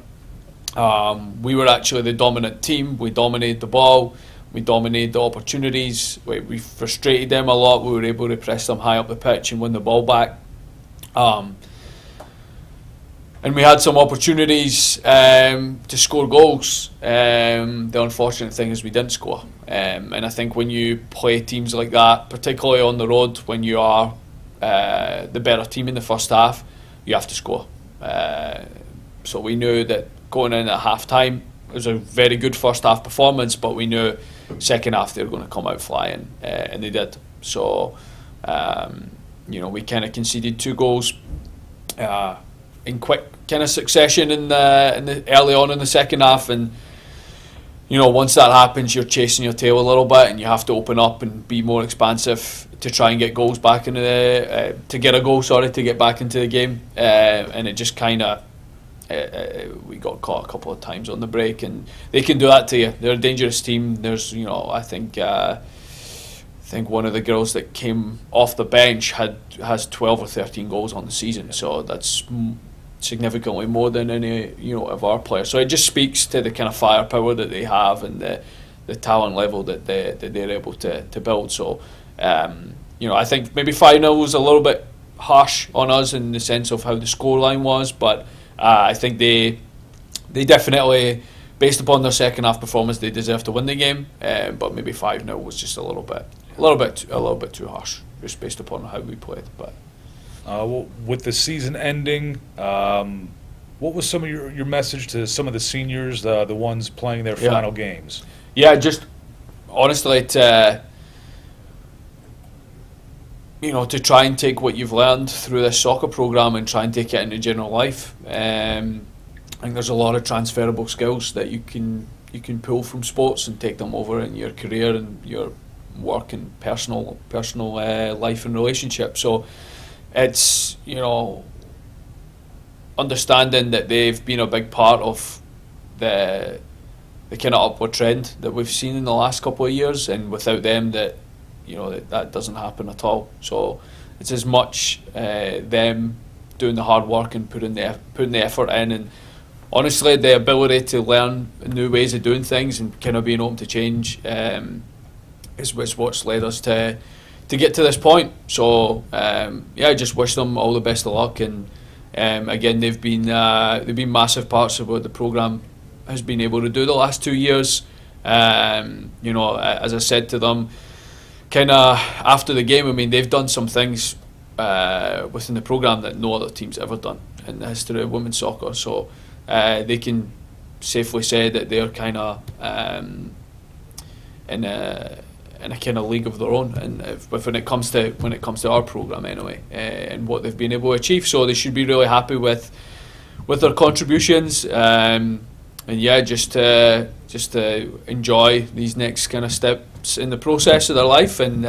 We were actually the dominant team. We dominated the ball. We dominated the opportunities. We frustrated them a lot. We were able to press them high up the pitch and win the ball back. And we had some opportunities to score goals. The unfortunate thing is we didn't score. And I think when you play teams like that, particularly on the road, when you are the better team in the first half, you have to score. So we knew that going in at half time, was a very good first half performance, but we knew second half they were going to come out flying, and they did. So, we kind of conceded 2 goals in quick kind of succession in the early on in the second half, and once that happens, you're chasing your tail a little bit, and you have to open up and be more expansive to try and get goals back into to get back into the game, and it just kind of we got caught a couple of times on the break, and they can do that to you. They're a dangerous team. There's I think one of the girls that came off the bench has 12 or 13 goals on the season, so that's significantly more than any of our players. So it just speaks to the kind of firepower that they have and the talent level that they're able to build. So I think maybe 5-0 was a little bit harsh on us in the sense of how the scoreline was, but I think they definitely, based upon their second half performance, they deserve to win the game. But maybe 5-0 was just a little bit too harsh, just based upon how we played. But with the season ending, what was some of your message to some of the seniors, the ones playing their final games? Yeah, just honestly to try and take what you've learned through this soccer program and try and take it into general life. I think there's a lot of transferable skills that you can pull from sports and take them over in your career and your work and personal life and relationships. So it's understanding that they've been a big part of the kind of upward trend that we've seen in the last couple of years, and without them that doesn't happen at all. So it's as much them doing the hard work and putting the effort in, and honestly the ability to learn new ways of doing things and kind of being open to change is what's led us to get to this point. So I just wish them all the best of luck, and again they've been massive parts of what the program has been able to do the last 2 years. As I said to them kind of after the game, I mean, they've done some things within the program that no other team's ever done in the history of women's soccer. So they can safely say that they're kind of in a kind of league of their own, and when it comes to our program anyway, and what they've been able to achieve. So they should be really happy with their contributions, and just to enjoy these next kind of steps in the process of their life, and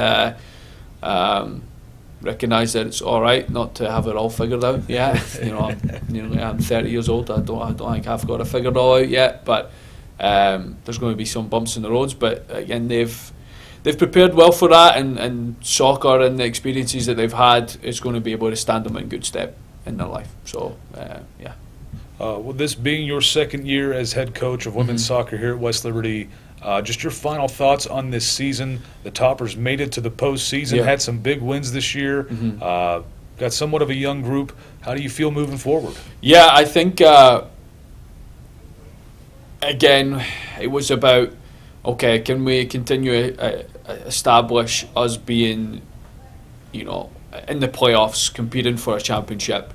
recognise that it's all right not to have it all figured out yet. I'm 30 years old. I don't think I've got it figured all out yet, but there's going to be some bumps in the roads. But again, they've prepared well for that, and soccer and the experiences that they've had is going to be able to stand them in good step in their life. So With this being your second year as head coach of women's soccer here at West Liberty, just your final thoughts on this season. The Toppers made it to the postseason, had some big wins this year, got somewhat of a young group. How do you feel moving forward? Yeah, I think, again, it was about, okay, can we continue to establish us being, in the playoffs, competing for a championship?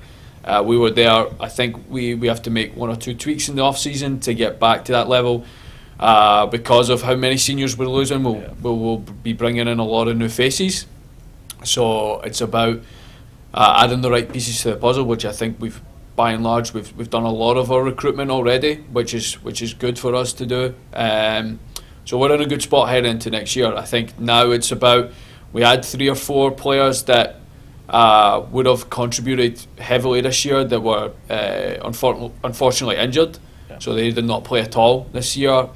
We were there. I think we have to make 1 or 2 tweaks in the off-season to get back to that level. Because of how many seniors we're losing, we'll be bringing in a lot of new faces. So it's about adding the right pieces to the puzzle, which I think by and large we've done a lot of our recruitment already, which is good for us to do. So we're in a good spot heading into next year. I think now it's about, we had 3 or 4 players that would have contributed heavily this year that were unfortunately injured. So they did not play at all this year.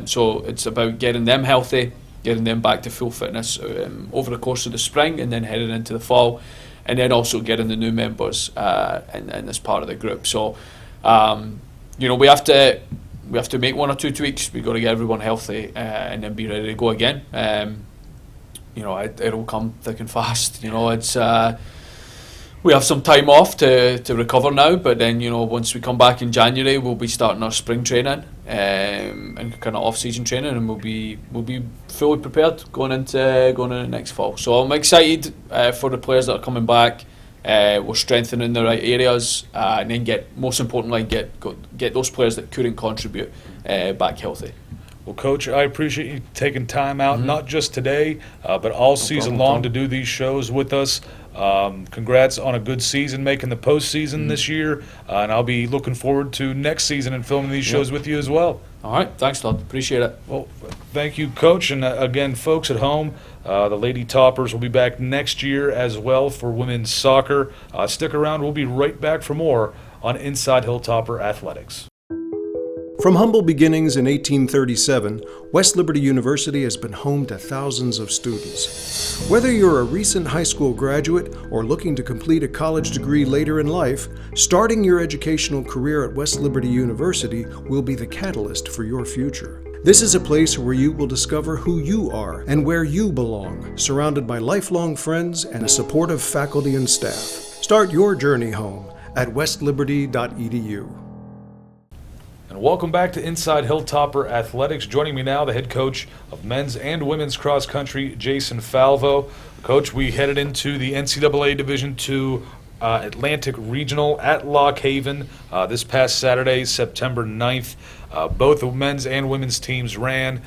So it's about getting them healthy, getting them back to full fitness over the course of the spring, and then heading into the fall, and then also getting the new members in this part of the group. So we have to make 1 or 2 tweaks. We've got to get everyone healthy and then be ready to go again. It'll come thick and fast. It's we have some time off to recover now, but then once we come back in January, we'll be starting our spring training and kind of off-season training, and we'll be fully prepared going into next fall. So I'm excited for the players that are coming back. we're strengthening the right areas, and then most importantly, get those players that couldn't contribute back healthy. Well, Coach, I appreciate you taking time out, not just today, but all season long to do these shows with us. Congrats on a good season, making the postseason this year, and I'll be looking forward to next season and filming these shows with you as well. All right, thanks, Todd. Appreciate it. Well, thank you, Coach, and again, folks at home, the Lady Toppers will be back next year as well for women's soccer. Stick around; we'll be right back for more on Inside Hilltopper Athletics. From humble beginnings in 1837, West Liberty University has been home to thousands of students. Whether you're a recent high school graduate or looking to complete a college degree later in life, starting your educational career at West Liberty University will be the catalyst for your future. This is a place where you will discover who you are and where you belong, surrounded by lifelong friends and a supportive faculty and staff. Start your journey home at westliberty.edu. And welcome back to Inside Hilltopper Athletics. Joining me now, the head coach of men's and women's cross country, Jason Falvo. Coach, we headed into the NCAA Division II Atlantic Regional at Lock Haven this past Saturday, September 9th. Both the men's and women's teams ran.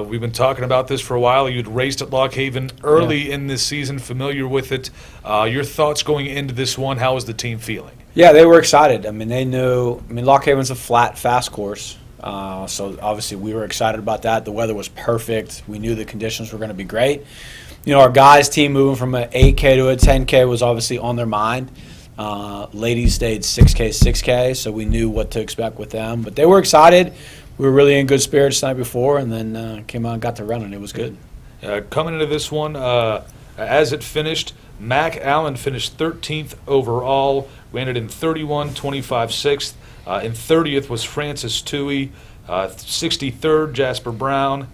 We've been talking about this for a while. You'd raced at Lock Haven early in this season, familiar with it. Your thoughts going into this one, how was the team feeling? Yeah, they were excited. I mean, they knew. I mean, Lock Haven's a flat, fast course, so obviously we were excited about that. The weather was perfect. We knew the conditions were going to be great. You know, our guys' team moving from an 8K to a 10K was obviously on their mind. Ladies stayed 6K, so we knew what to expect with them. But they were excited. We were really in good spirits the night before, and then came out and got to running. It was good. Coming into this one, as it finished, Mac Allen finished 13th overall. We ended in 31, 25, 6th. In 30th was Francis Toohey. 63rd, Jasper Brown.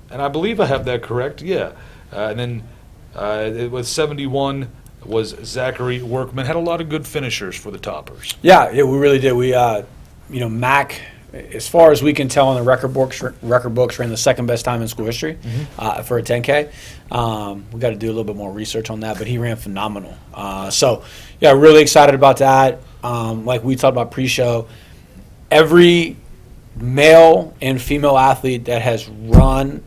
And I believe I have that correct. Yeah. And then it was 71 was Zachary Workman. Had a lot of good finishers for the Toppers. Yeah, we really did. We, Mac, as far as we can tell in the record books, ran the second best time in school history for a 10K. We got to do a little bit more research on that, but he ran phenomenal. So, yeah, really excited about that. Like we talked about pre-show, every male and female athlete that has run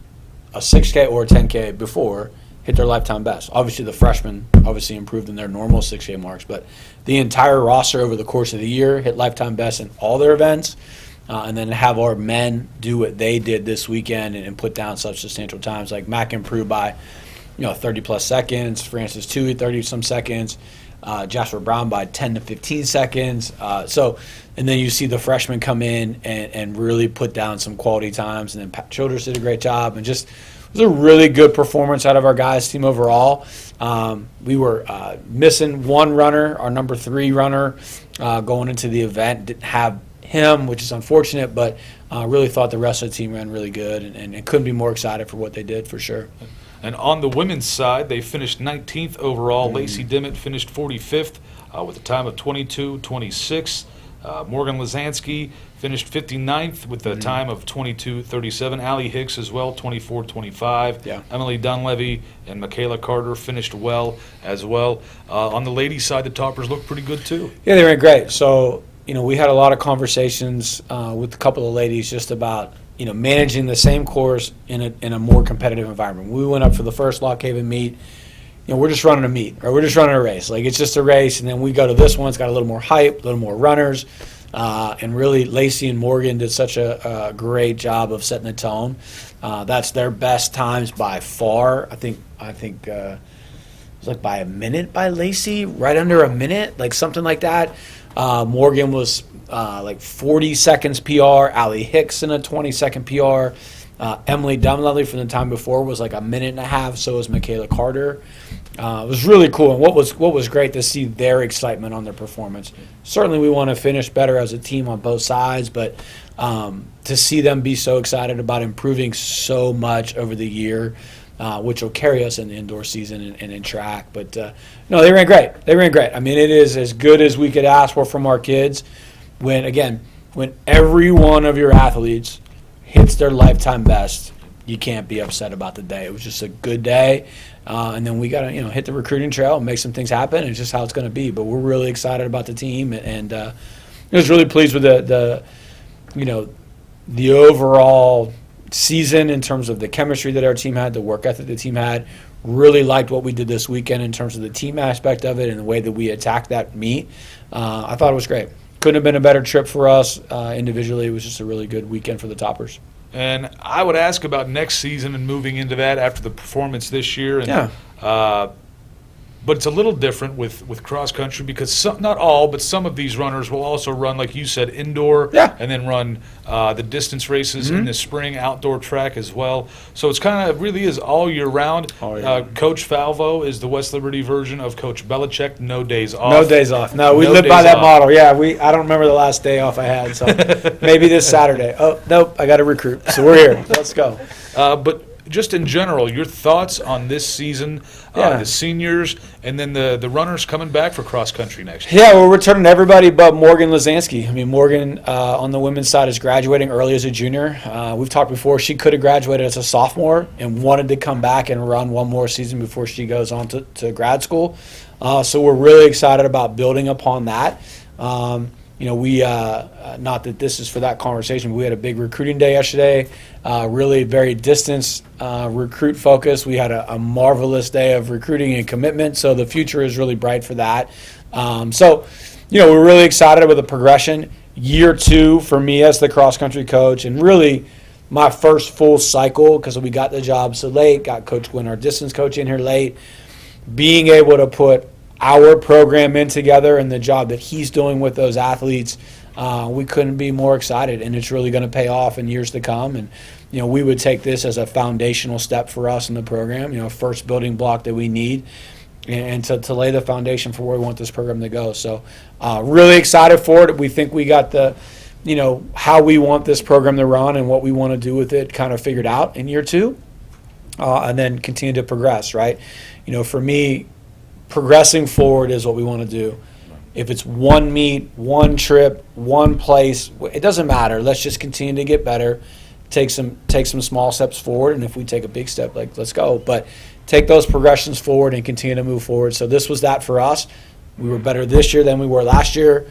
a 6K or a 10K before hit their lifetime best. Obviously, the freshmen obviously improved in their normal 6K marks, but the entire roster over the course of the year hit lifetime best in all their events. And then have our men do what they did this weekend and put down such substantial times. Like Mac improved by, 30-plus seconds, Francis Toohey 30-some seconds, Jasper Brown by 10 to 15 seconds. And then you see the freshmen come in and really put down some quality times. And then Pat Childers did a great job. And just it was a really good performance out of our guys' team overall. We were missing one runner, our number 3 runner, going into the event. Didn't have him, which is unfortunate, but really thought the rest of the team ran really good and couldn't be more excited for what they did, for sure. And on the women's side, they finished 19th overall. Lacey Dimmitt finished 45th with a time of 22:26. Morgan Lazansky finished 59th with a time of 22:37. Allie Hicks as well, 24:25. Yeah. Emily Dunleavy and Michaela Carter finished well as well. On the ladies' side, the Toppers looked pretty good too. Yeah, they ran great. So, we had a lot of conversations with a couple of ladies just about, managing the same course in a more competitive environment. When we went up for the first Lock Haven meet, we're just running a meet, or we're just running a race. Like, it's just a race, and then we go to this one, it's got a little more hype, a little more runners, and really Lacey and Morgan did such a great job of setting the tone. That's their best times by far. I think it was like by a minute by Lacey, right under a minute, like something like that. Morgan was like 40 seconds PR. Allie Hicks in a 20-second PR. Emily Dunleavy from the time before was like a minute and a half. So was Michaela Carter. It was really cool. And what was great to see their excitement on their performance. Certainly we want to finish better as a team on both sides, but to see them be so excited about improving so much over the year, which will carry us in the indoor season and in track. But, no, they ran great. I mean, it is as good as we could ask for from our kids when every one of your athletes hits their lifetime best, you can't be upset about the day. It was just a good day. And then we got to, hit the recruiting trail and make some things happen. It's just how it's going to be. But we're really excited about the team, and I was really pleased with the overall season in terms of the chemistry that our team had, the work ethic the team had. Really liked what we did this weekend in terms of the team aspect of it and the way that we attacked that meet. I thought it was great. Couldn't have been a better trip for us individually. It was just a really good weekend for the Toppers. And I would ask about next season and moving into that after the performance this year. And, but it's a little different with cross country because not all, but some of these runners will also run, like you said, indoor, and then run the distance races in the spring, outdoor track as well. So it's kind of really is all year round. Coach Falvo is the West Liberty version of Coach Belichick. No days off. No days off. No, we live by that model. Yeah, I don't remember the last day off I had. So maybe this Saturday. Oh nope, I got to recruit. So we're here. Let's go. But just in general, your thoughts on this season, the seniors, and then the runners coming back for cross country next year. Yeah, we're returning everybody but Morgan Lazansky. I mean, Morgan on the women's side is graduating early as a junior. We've talked before, she could have graduated as a sophomore and wanted to come back and run one more season before she goes on to grad school. So we're really excited about building upon that. We not that this is for that conversation, but we had a big recruiting day yesterday, really very distance recruit focused. We had a marvelous day of recruiting and commitment, so the future is really bright for that. We're really excited about the progression. Year 2 for me as the cross-country coach, and really my first full cycle because we got the job so late, got Coach Gwynn, our distance coach, in here late, being able to put our program in together and the job that he's doing with those athletes, we couldn't be more excited, and it's really going to pay off in years to come. And we would take this as a foundational step for us in the program, first building block that we need, and to lay the foundation for where we want this program to go. So really excited for it. We think we got the how we want this program to run and what we want to do with it kind of figured out in year 2, and then continue to progress, right? For me, progressing forward is what we want to do. If it's one meet, one trip, one place, it doesn't matter. Let's just continue to get better, take some small steps forward, and if we take a big step, let's go. But take those progressions forward and continue to move forward. So this was that for us. We were better this year than we were last year.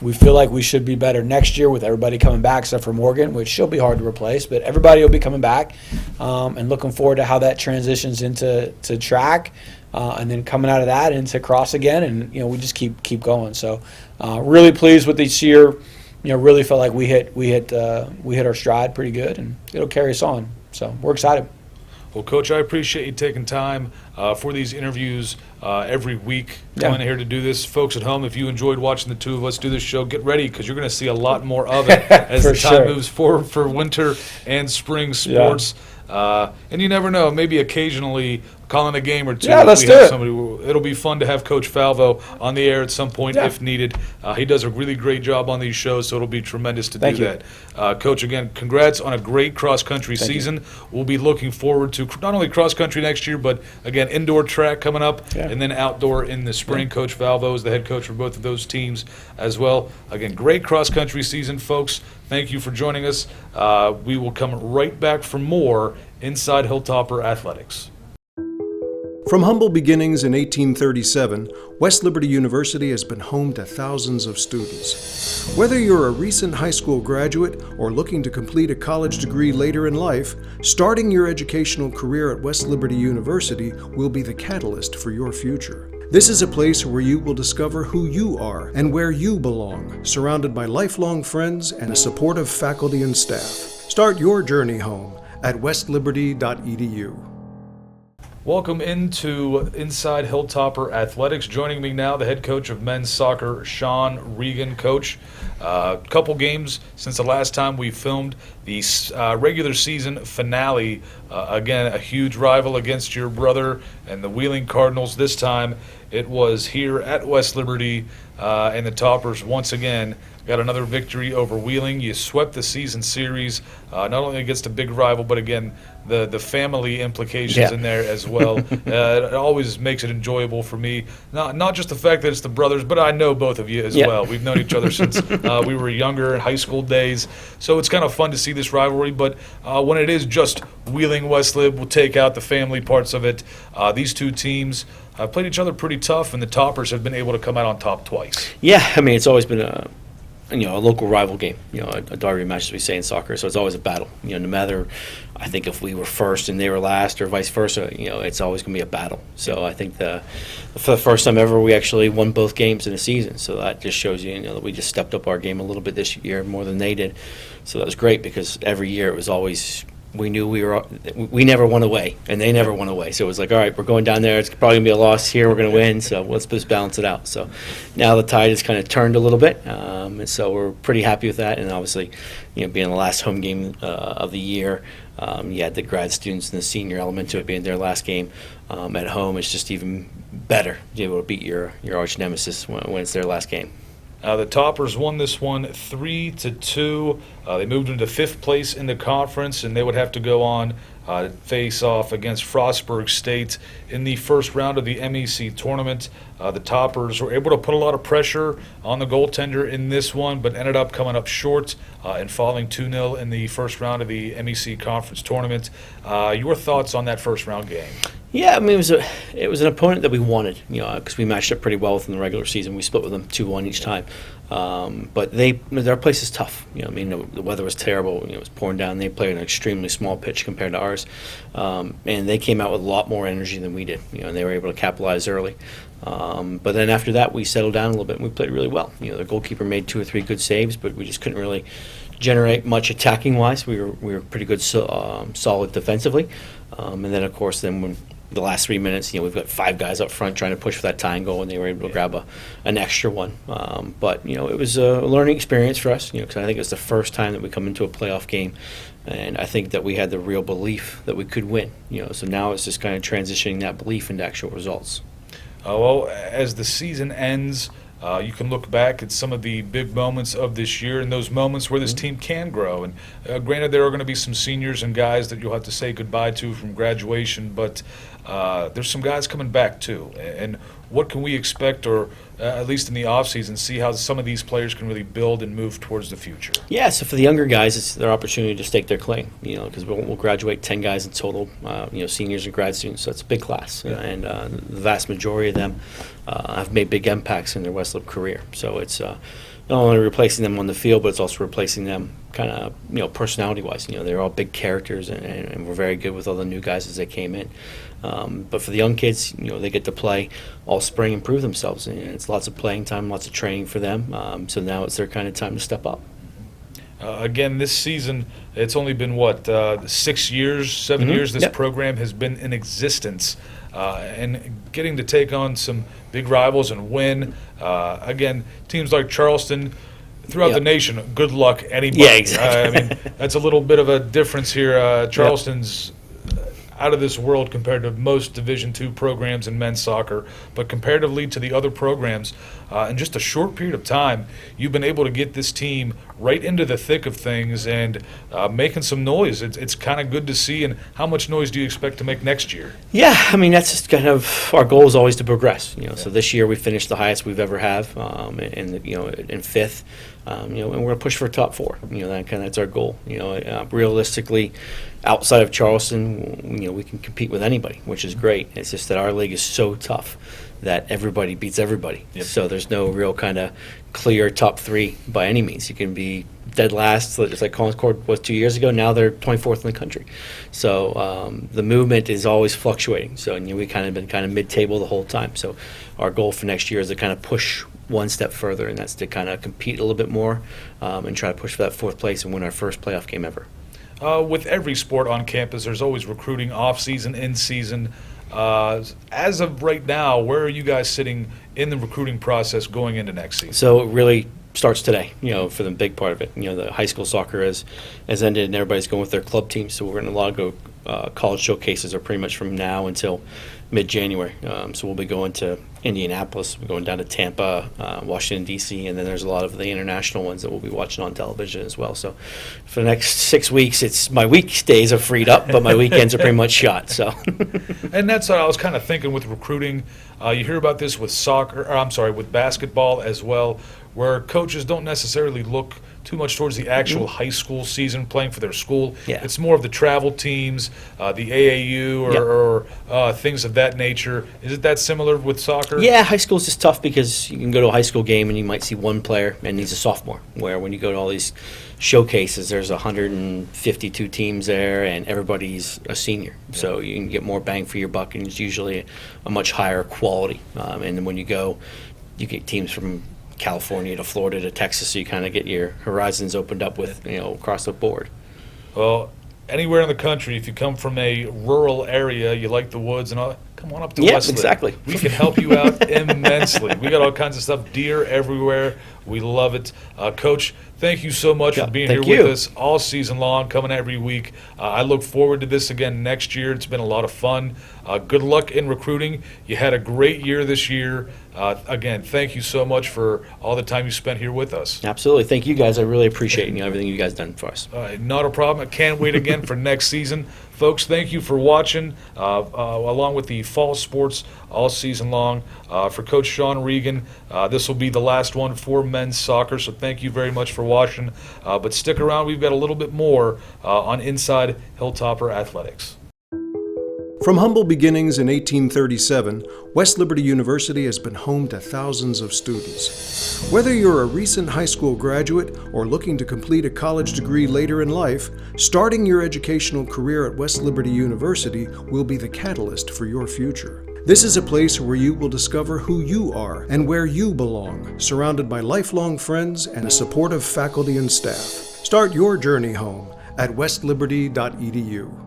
We feel like we should be better next year with everybody coming back except for Morgan, which she'll be hard to replace, but everybody will be coming back, and looking forward to how that transitions into track. And then coming out of that into cross again, and we just keep going. So really pleased with this year. Really felt like we hit our stride pretty good, and it'll carry us on. So we're excited. Well, Coach, I appreciate you taking time for these interviews every week. Coming here to do this, folks at home. If you enjoyed watching the two of us do this show, get ready because you're going to see a lot more of it as the time moves forward for winter and spring sports. And you never know, maybe occasionally calling a game or two. Yeah, let's do it. It'll be fun to have Coach Falvo on the air at some point if needed. He does a really great job on these shows, so it'll be tremendous to do that. Coach, again, congrats on a great cross-country season. We'll be looking forward to not only cross-country next year, but, again, indoor track coming up and then outdoor in the spring. Coach Falvo is the head coach for both of those teams as well. Again, great cross-country season, folks. Thank you for joining us. We will come right back for more Inside Hilltopper Athletics. From humble beginnings in 1837, West Liberty University has been home to thousands of students. Whether you're a recent high school graduate or looking to complete a college degree later in life, starting your educational career at West Liberty University will be the catalyst for your future. This is a place where you will discover who you are and where you belong, surrounded by lifelong friends and a supportive faculty and staff. Start your journey home at westliberty.edu. Welcome into Inside Hilltopper Athletics. Joining me now, the head coach of men's soccer, Sean Regan. Coach, a couple games since the last time we filmed the regular season finale. Again, a huge rival against your brother and the Wheeling Cardinals. This time it was here at West Liberty, and the Toppers once again got another victory over Wheeling. You swept the season series, not only against a big rival, but again, the family implications in there as well. It always makes it enjoyable for me. Not just the fact that it's the brothers, but I know both of you as well. We've known each other since we were younger in high school days. So it's kind of fun to see this rivalry. But when it is just Wheeling Westlib will take out the family parts of it. These two teams have played each other pretty tough, and the Toppers have been able to come out on top twice. Yeah, I mean, it's always been a local rival game, a derby match, as we say in soccer. So it's always a battle. No matter, I think if we were first and they were last, or vice versa, it's always going to be a battle. So I think for the first time ever, we actually won both games in a season. So that just shows you, that we just stepped up our game a little bit this year, more than they did. So that was great, because every year it was always, we knew we never won away, and they never won away. So it was like, all right, we're going down there. It's probably going to be a loss here. We're going to win. So let's just balance it out. So now the tide has kind of turned a little bit, and so we're pretty happy with that. And obviously, being the last home game of the year, you had the grad students and the senior element to it being their last game at home. It's just even better to be able to beat your arch nemesis when it's their last game. The Toppers won this one 3-2. They moved into 5th place in the conference, and they would have to go on to face off against Frostburg State in the first round of the MEC tournament. The Toppers were able to put a lot of pressure on the goaltender in this one, but ended up coming up short and falling 2-0 in the first round of the MEC conference tournament. Your thoughts on that first round game? Yeah, I mean, it was an opponent that we wanted, because we matched up pretty well within the regular season. We split with them 2-1 each time. But their place is tough. The weather was terrible. It was pouring down. They played an extremely small pitch compared to ours, and they came out with a lot more energy than we did. And they were able to capitalize early. But then after that, we settled down a little bit and we played really well. Their goalkeeper made 2 or 3 good saves, but we just couldn't really generate much attacking wise. We were pretty good, solid defensively, and then of course when the last 3 minutes, we've got 5 guys up front trying to push for that tying goal, and they were able to grab an extra one. But it was a learning experience for us, because I think it was the first time that we come into a playoff game, and I think that we had the real belief that we could win. So now it's just kind of transitioning that belief into actual results. Well, as the season ends, you can look back at some of the big moments of this year and those moments where this team can grow. And granted, there are going to be some seniors and guys that you'll have to say goodbye to from graduation, but there's some guys coming back too. And what can we expect, or at least in the offseason, see how some of these players can really build and move towards the future? Yeah, so for the younger guys, it's their opportunity to stake their claim, because we'll graduate 10 guys in total, seniors and grad students, so it's a big class. Yeah. And the vast majority of them have made big impacts in their Westlip career. So it's not only replacing them on the field, but it's also replacing them kind of, personality-wise. They're all big characters, and we're very good with all the new guys as they came in. But for the young kids, they get to play all spring and prove themselves, and it's lots of playing time, lots of training for them. So now it's their kind of time to step up. Again, this season, it's only been, 6 years, 7 years this program has been in existence. And getting to take on some big rivals and win. Again, teams like Charleston, throughout the nation, good luck anybody. Yeah, exactly. I mean, that's a little bit of a difference here. Charleston's out of this world compared to most Division II programs in men's soccer, but comparatively to the other programs, in just a short period of time, you've been able to get this team right into the thick of things and making some noise. It's kind of good to see. And how much noise do you expect to make next year? Yeah, I mean, that's just kind of our goal is always to progress. So this year we finished the highest we've ever have, in 5th. And we're going to push for top 4. That's our goal. Realistically, outside of Charleston, we can compete with anybody, which is great. It's just that our league is so tough that everybody beats everybody. Yep. So there's no real kind of clear top 3 by any means. You can be dead last, just like Collins Court was 2 years ago. Now they're 24th in the country. So the movement is always fluctuating. So we kind of been mid-table the whole time. So our goal for next year is to kind of push one step further, and that's to kind of compete a little bit more and try to push for that 4th place and win our first playoff game ever. With every sport on campus, there's always recruiting off-season, in-season. As of right now, where are you guys sitting in the recruiting process going into next season? So it really starts today, for the big part of it. The high school soccer has ended and everybody's going with their club teams. So we're in a lot of college showcases are pretty much from now until mid-January. So we'll be going to Indianapolis, we're going down to Tampa, Washington, D.C., and then there's a lot of the international ones that we'll be watching on television as well. So for the next 6 weeks, my weekdays are freed up, but my weekends are pretty much shot. So, and that's what I was kind of thinking with recruiting. You hear about this with with basketball as well. where coaches don't necessarily look too much towards the actual high school season playing for their school. Yeah. It's more of the travel teams, the AAU or things of that nature. Is it that similar with soccer? Yeah, high school is just tough because you can go to a high school game and you might see one player and he's a sophomore. Where when you go to all these showcases, there's 152 teams there and everybody's a senior. Yeah. So you can get more bang for your buck, and it's usually a much higher quality. And then when you go, you get teams from California to Florida to Texas, so you kind of get your horizons opened up with, across the board. Well, anywhere in the country, if you come from a rural area, you like the woods and all, come on up to Yeah, Wesley. exactly. We can help you out immensely. We got all kinds of stuff, deer everywhere. We love it. Coach, thank you so much for being here with us all season long, coming every week. I look forward to this again next year. It's been a lot of fun. Good luck in recruiting. You had a great year this year. Again, thank you so much for all the time you spent here with us. Absolutely. Thank you guys. I really appreciate everything you guys done for us. Not a problem. I can't wait again for next season. Folks, thank you for watching, along with the fall sports all season long. For Coach Sean Regan, this will be the last one for men's soccer, so thank you very much for watching. But stick around. We've got a little bit more on Inside Hilltopper Athletics. From humble beginnings in 1837, West Liberty University has been home to thousands of students. Whether you're a recent high school graduate or looking to complete a college degree later in life, starting your educational career at West Liberty University will be the catalyst for your future. This is a place where you will discover who you are and where you belong, surrounded by lifelong friends and a supportive faculty and staff. Start your journey home at westliberty.edu.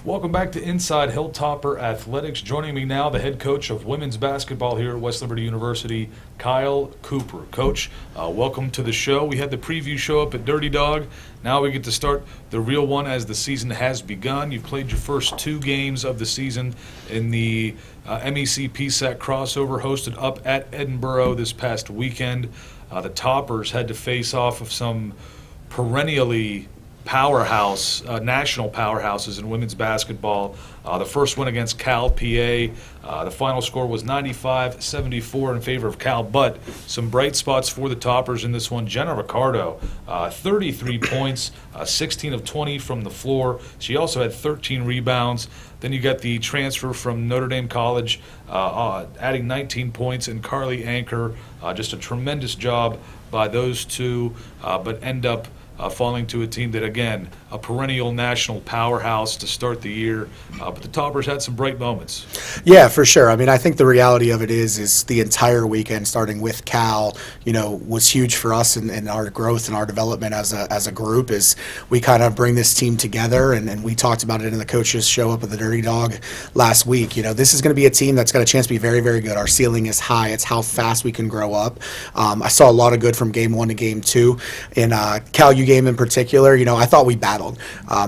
Welcome back to Inside Hilltopper Athletics. Joining me now, the head coach of women's basketball here at West Liberty University, Kyle Cooper. Coach, welcome to the show. We had the preview show up at Dirty Dog. Now we get to start the real one as the season has begun. You've played your first 2 games of the season in the MEC PSAC crossover hosted up at Edinburgh this past weekend. The Toppers had to face off of some perennially powerhouse, national powerhouses in women's basketball. The first one against Cal, PA. The final score was 95-74 in favor of Cal, but some bright spots for the Toppers in this one. Jenna Ricardo, 33 points, 16 of 20 from the floor. She also had 13 rebounds. Then you got the transfer from Notre Dame College, adding 19 points, and Carly Anchor. Just a tremendous job by those two, but end up falling to a team that, again, a perennial national powerhouse to start the year. But the Toppers had some bright moments. Yeah, for sure. I mean, I think the reality of it is the entire weekend, starting with Cal, was huge for us and our growth and our development as a group. Is we kind of bring this team together, and we talked about it in the coaches show up at the Dirty Dog last week. This is going to be a team that's got a chance to be very, very good. Our ceiling is high. It's how fast we can grow up. I saw a lot of good from game 1 to game 2. In Cal U game in particular, I thought we battled.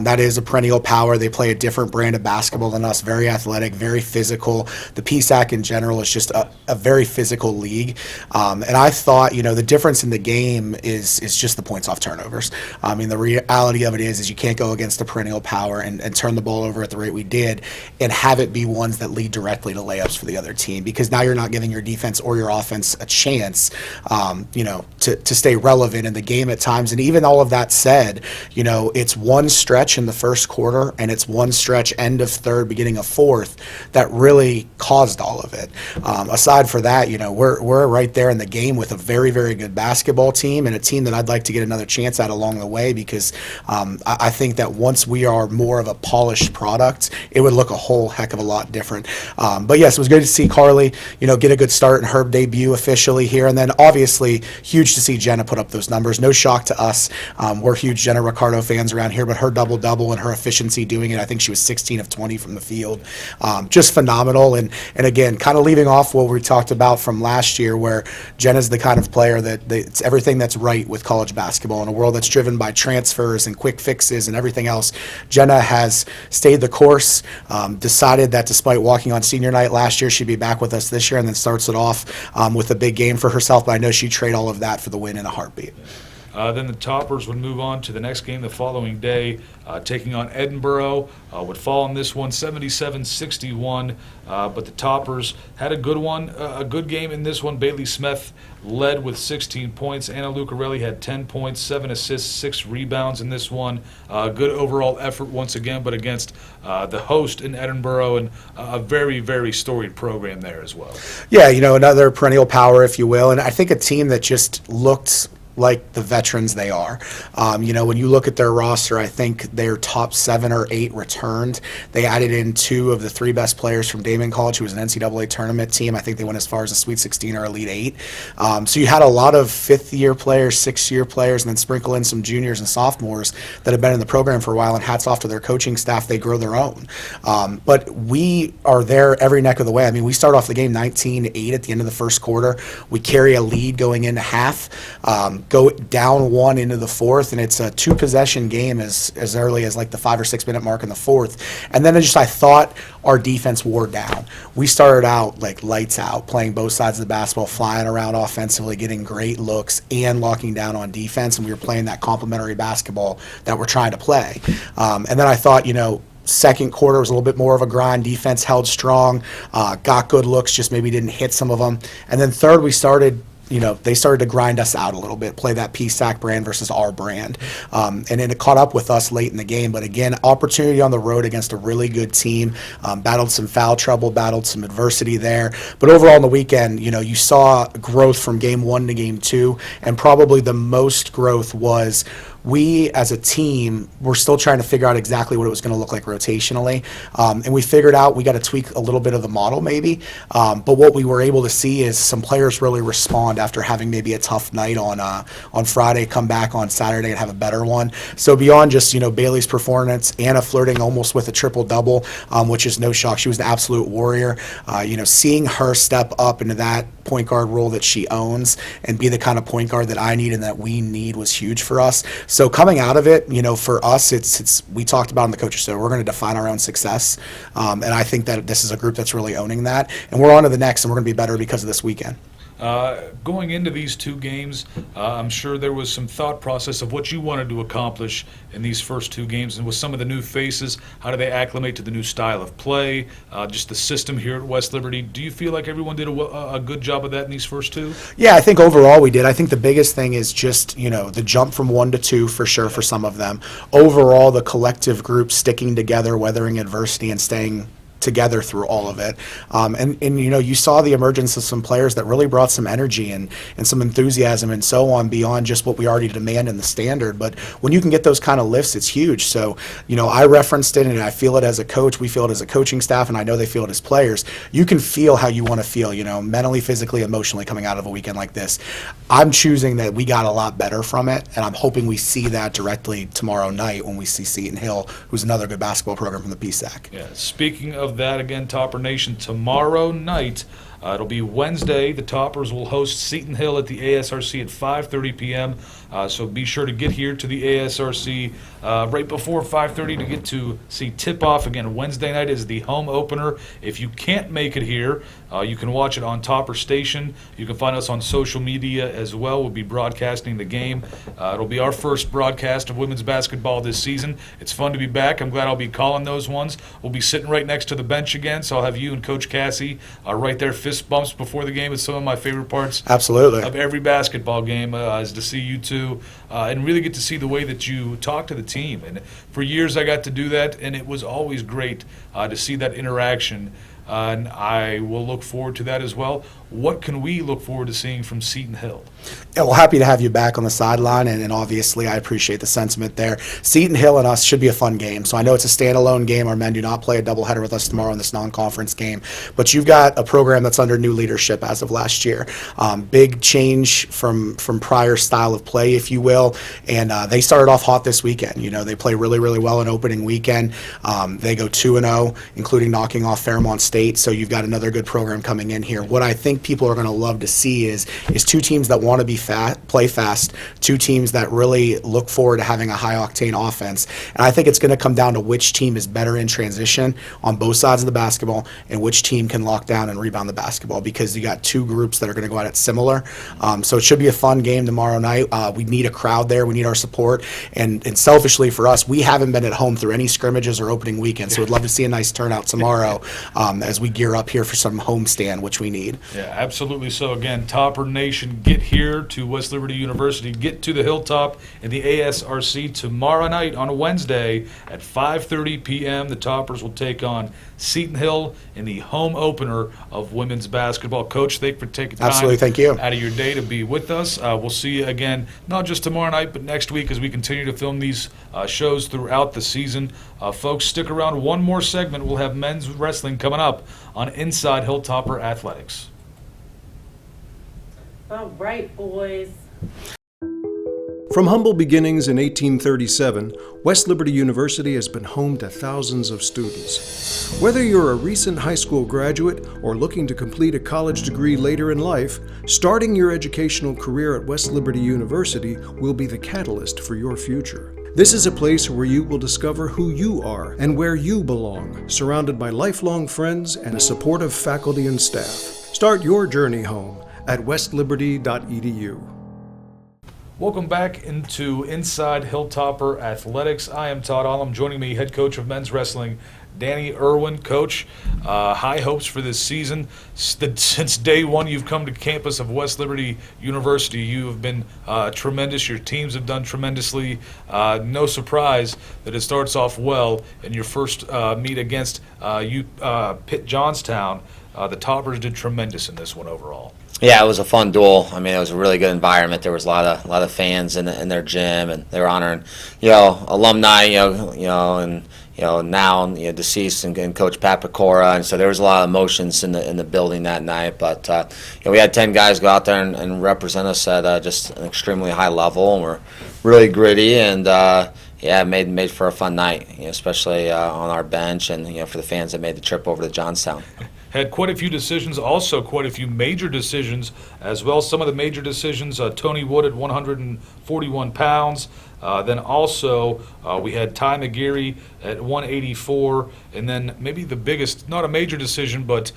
That is a perennial power. They play a different brand of basketball than us, very athletic, very physical. The PSAC in general is just a very physical league. And I thought, the difference in the game is just the points off turnovers. I mean, the reality of it is you can't go against a perennial power and turn the ball over at the rate we did and have it be ones that lead directly to layups for the other team, because now you're not giving your defense or your offense a chance, to stay relevant in the game at times. And even all of that said, it's one stretch in the first quarter and it's one stretch end of third, beginning of fourth that really caused all of it. Aside for that, we're right there in the game with a very, very good basketball team and a team that I'd like to get another chance at along the way, because I think that once we are more of a polished product, it would look a whole heck of a lot different. But yes, it was good to see Carly, get a good start in her debut officially here. And then obviously huge to see Jenna put up those numbers. No shock to us. We're huge Jenna Ricardo fans around here, but her double-double and her efficiency doing it, I think she was 16 of 20 from the field. Just phenomenal. And again, kind of leaving off what we talked about from last year, where Jenna's the kind of player that it's everything that's right with college basketball in a world that's driven by transfers and quick fixes and everything else. Jenna has stayed the course, decided that despite walking on senior night last year, she'd be back with us this year, and then starts it off with a big game for herself. But I know she'd trade all of that for the win in a heartbeat. Then the Toppers would move on to the next game the following day, taking on Edinburgh. Would fall in this one 77-61, but the Toppers had a good game in this one. Bailey Smith led with 16 points. Anna Lucarelli had 10 points, 7 assists, 6 rebounds in this one. Good overall effort once again, but against the host in Edinburgh, and a very, very storied program there as well. Yeah, another perennial power, if you will, and I think a team that just looked like the veterans they are. When you look at their roster, I think their top 7 or 8 returned. They added in 2 of the 3 best players from Damon College, who was an NCAA tournament team. I think they went as far as the Sweet 16 or Elite 8. So you had a lot of 5th-year players, 6th-year players, and then sprinkle in some juniors and sophomores that have been in the program for a while, and hats off to their coaching staff. They grow their own. But we are there every neck of the way. I mean, we start off the game 19-8 at the end of the first quarter. We carry a lead going into half. Go down 1 into the 4th, and it's a 2-possession game as early as like the 5 or 6 minute mark in the 4th. And then I thought our defense wore down. We started out like lights out, playing both sides of the basketball, flying around offensively, getting great looks, and locking down on defense, and we were playing that complementary basketball that we're trying to play. And then I thought, second quarter was a little bit more of a grind. Defense held strong, got good looks, just maybe didn't hit some of them. And then third, we started they started to grind us out a little bit, play that PSAC brand versus our brand. And then it caught up with us late in the game. But again, opportunity on the road against a really good team. Battled some foul trouble, battled some adversity there. But overall in the weekend, you saw growth from game 1 to game 2. And probably the most growth was we as a team were still trying to figure out exactly what it was going to look like rotationally. And we figured out we got to tweak a little bit of the model maybe. But what we were able to see is some players really respond after having maybe a tough night on Friday, come back on Saturday and have a better one. So beyond just, Bailey's performance, Anna flirting almost with a triple-double, which is no shock. She was an absolute warrior. Seeing her step up into that point guard role that she owns and be the kind of point guard that I need and that we need was huge for us. So coming out of it, for us, it's we talked about in the coaches show, we're going to define our own success. And I think that this is a group that's really owning that. And we're on to the next, and we're going to be better because of this weekend. Going into these 2 games, I'm sure there was some thought process of what you wanted to accomplish in these first 2 games, and with some of the new faces, how do they acclimate to the new style of play, just the system here at West Liberty? Do you feel like everyone did a good job of that in these first 2? Yeah, I think overall we did. I think the biggest thing is just, the jump from 1 to 2 for sure for some of them. Overall, the collective group sticking together, weathering adversity, and staying together through all of it. And you saw the emergence of some players that really brought some energy and some enthusiasm and so on beyond just what we already demand in the standard. But when you can get those kind of lifts, it's huge. So, I referenced it, and I feel it as a coach. We feel it as a coaching staff, and I know they feel it as players. You can feel how you want to feel, mentally, physically, emotionally coming out of a weekend like this. I'm choosing that we got a lot better from it, and I'm hoping we see that directly tomorrow night when we see Seton Hill, who's another good basketball program from the PSAC. Yeah, speaking of that, again, Topper Nation, tomorrow night, it'll be Wednesday. The Toppers will host Seton Hill at the ASRC at 5:30 p.m. So be sure to get here to the ASRC right before 5:30 to get to see tip-off. Again, Wednesday night is the home opener. If you can't make it here, you can watch it on Topper Station. You can find us on social media as well. We'll be broadcasting the game. It'll be our first broadcast of women's basketball this season. It's fun to be back. I'm glad I'll be calling those ones. We'll be sitting right next to the bench again, so I'll have you and Coach Cassie right there, fist bumps before the game. It's some of my favorite parts Absolutely. of every basketball game is to see you two and really get to see the way that you talk to the team. And for years I got to do that, and it was always great to see that interaction. And I will look forward to that as well. What can we look forward to seeing from Seton Hill? Yeah, well, happy to have you back on the sideline, and obviously I appreciate the sentiment there. Seton Hill and us should be a fun game. So I know it's a standalone game. Our men do not play a doubleheader with us tomorrow in this non-conference game. But you've got a program that's under new leadership as of last year. Big change from prior style of play, if you will. And they started off hot this weekend. They play really, really well in opening weekend. They go 2-0, including knocking off Fairmont State State, so you've got another good program coming in here. What I think people are going to love to see is two teams that want to be play fast, two teams that really look forward to having a high-octane offense. And I think it's going to come down to which team is better in transition on both sides of the basketball and which team can lock down and rebound the basketball, because you got two groups that are going to go at it similar. So it should be a fun game tomorrow night. We need a crowd there. We need our support. And selfishly for us, we haven't been at home through any scrimmages or opening weekend, so we'd love to see a nice turnout tomorrow as we gear up here for some homestand, which we need. Yeah, absolutely. So again, Topper Nation, get here to West Liberty University. Get to the Hilltop in the ASRC tomorrow night on a Wednesday at 5:30 p.m. The Toppers will take on Seton Hill in the home opener of women's basketball. Coach, thank you for taking time Absolutely, thank you. out of your day to be with us. We'll see you again, not just tomorrow night, but next week as we continue to film these shows throughout the season. Folks, stick around. One more segment. We'll have men's wrestling coming up on Inside Hilltopper Athletics. All right, boys. From humble beginnings in 1837, West Liberty University has been home to thousands of students. Whether you're a recent high school graduate or looking to complete a college degree later in life, starting your educational career at West Liberty University will be the catalyst for your future. This is a place where you will discover who you are and where you belong, surrounded by lifelong friends and a supportive faculty and staff. Start your journey home at westliberty.edu. Welcome back into Inside Hilltopper Athletics. I am Todd Allum. Joining me, head coach of men's wrestling, Danny Irwin. Coach, high hopes for this season. Since day one, you've come to campus of West Liberty University. You have been tremendous. Your teams have done tremendously. No surprise that it starts off well in your first meet against Pitt Johnstown. The Toppers did tremendous in this one overall. Yeah, it was a fun duel. I mean, it was a really good environment. There was a lot of fans in their gym, and they were honoring, alumni, and now deceased and Coach Pat Pecora, and so there was a lot of emotions in the building that night. But we had 10 guys go out there and represent us at just an extremely high level, and we're really gritty and. Made for a fun night, especially on our bench, and for the fans that made the trip over to Johnstown. Had quite a few decisions, also quite a few major decisions as well. Some of the major decisions, Tony Wood at 141 pounds. Then also we had Ty McGeary at 184. And then maybe the biggest, not a major decision, but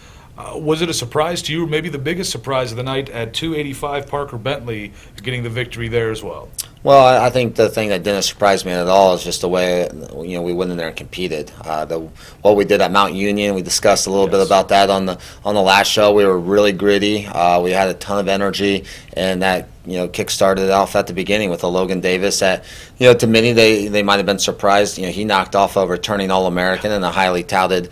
was it a surprise to you, or maybe the biggest surprise of the night at 285, Parker Bentley getting the victory there as well? Well, I think the thing that didn't surprise me at all is just the way we went in there and competed. What we did at Mount Union, we discussed a little bit about that on the last show. We were really gritty. We had a ton of energy, and that kick-started it off at the beginning with a Logan Davis that, to many they might have been surprised. He knocked off a returning All-American and a highly touted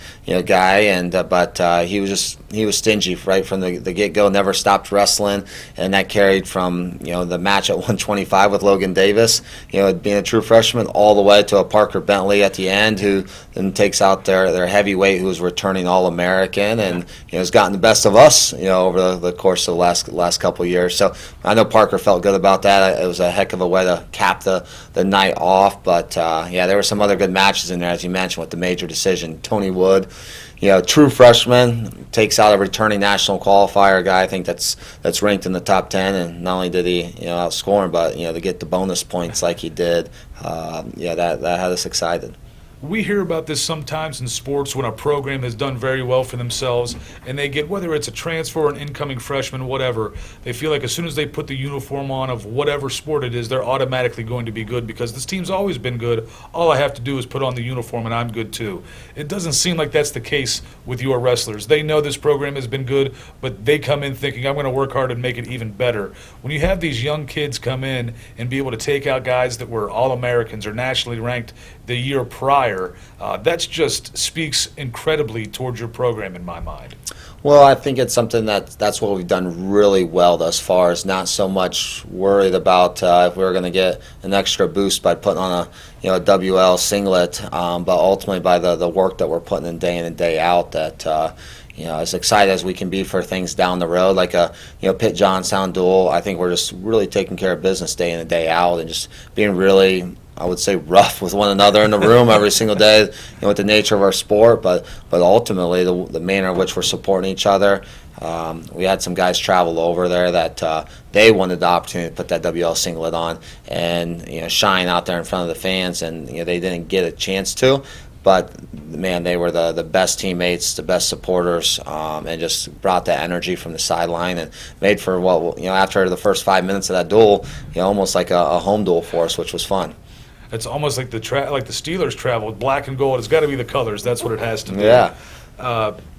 guy, but he was stingy right from the get-go. Never stopped wrestling, and that carried from the match at 125 with Logan Davis, being a true freshman, all the way to a Parker Bentley at the end, who then takes out their heavyweight, who was returning All-American, and has gotten the best of us, over the course of the last couple of years. So I know Parker felt good about that. It was a heck of a way to cap the night off. But there were some other good matches in there, as you mentioned, with the major decision. Tony Wood, true freshman, takes out a returning national qualifier guy. I think that's ranked in the top 10, and not only did he outscore him, but to get the bonus points like he did, that had us excited. We hear about this sometimes in sports when a program has done very well for themselves and they get, whether it's a transfer or an incoming freshman, whatever, they feel like as soon as they put the uniform on of whatever sport it is, they're automatically going to be good because this team's always been good. All I have to do is put on the uniform and I'm good too. It doesn't seem like that's the case with your wrestlers. They know this program has been good, but they come in thinking, I'm going to work hard and make it even better. When you have these young kids come in and be able to take out guys that were All-Americans or nationally ranked the year prior, that just speaks incredibly towards your program in my mind. Well, I think it's something that's what we've done really well thus far, is not so much worried about if we were going to get an extra boost by putting on a WL singlet, but ultimately by the work that we're putting in day out, that as excited as we can be for things down the road, like a Pitt Johnstown duel. I think we're just really taking care of business day in and day out, and just being really I would say, rough with one another in the room every single day, with the nature of our sport, but ultimately the manner in which we're supporting each other. We had some guys travel over there that they wanted the opportunity to put that WL singlet on and shine out there in front of the fans, and they didn't get a chance to. But man, they were the best teammates, the best supporters, and just brought that energy from the sideline and made for after the first 5 minutes of that duel, almost like a home duel for us, which was fun. It's almost like the Steelers traveled, black and gold. It's got to be the colors. That's what it has to be. Yeah.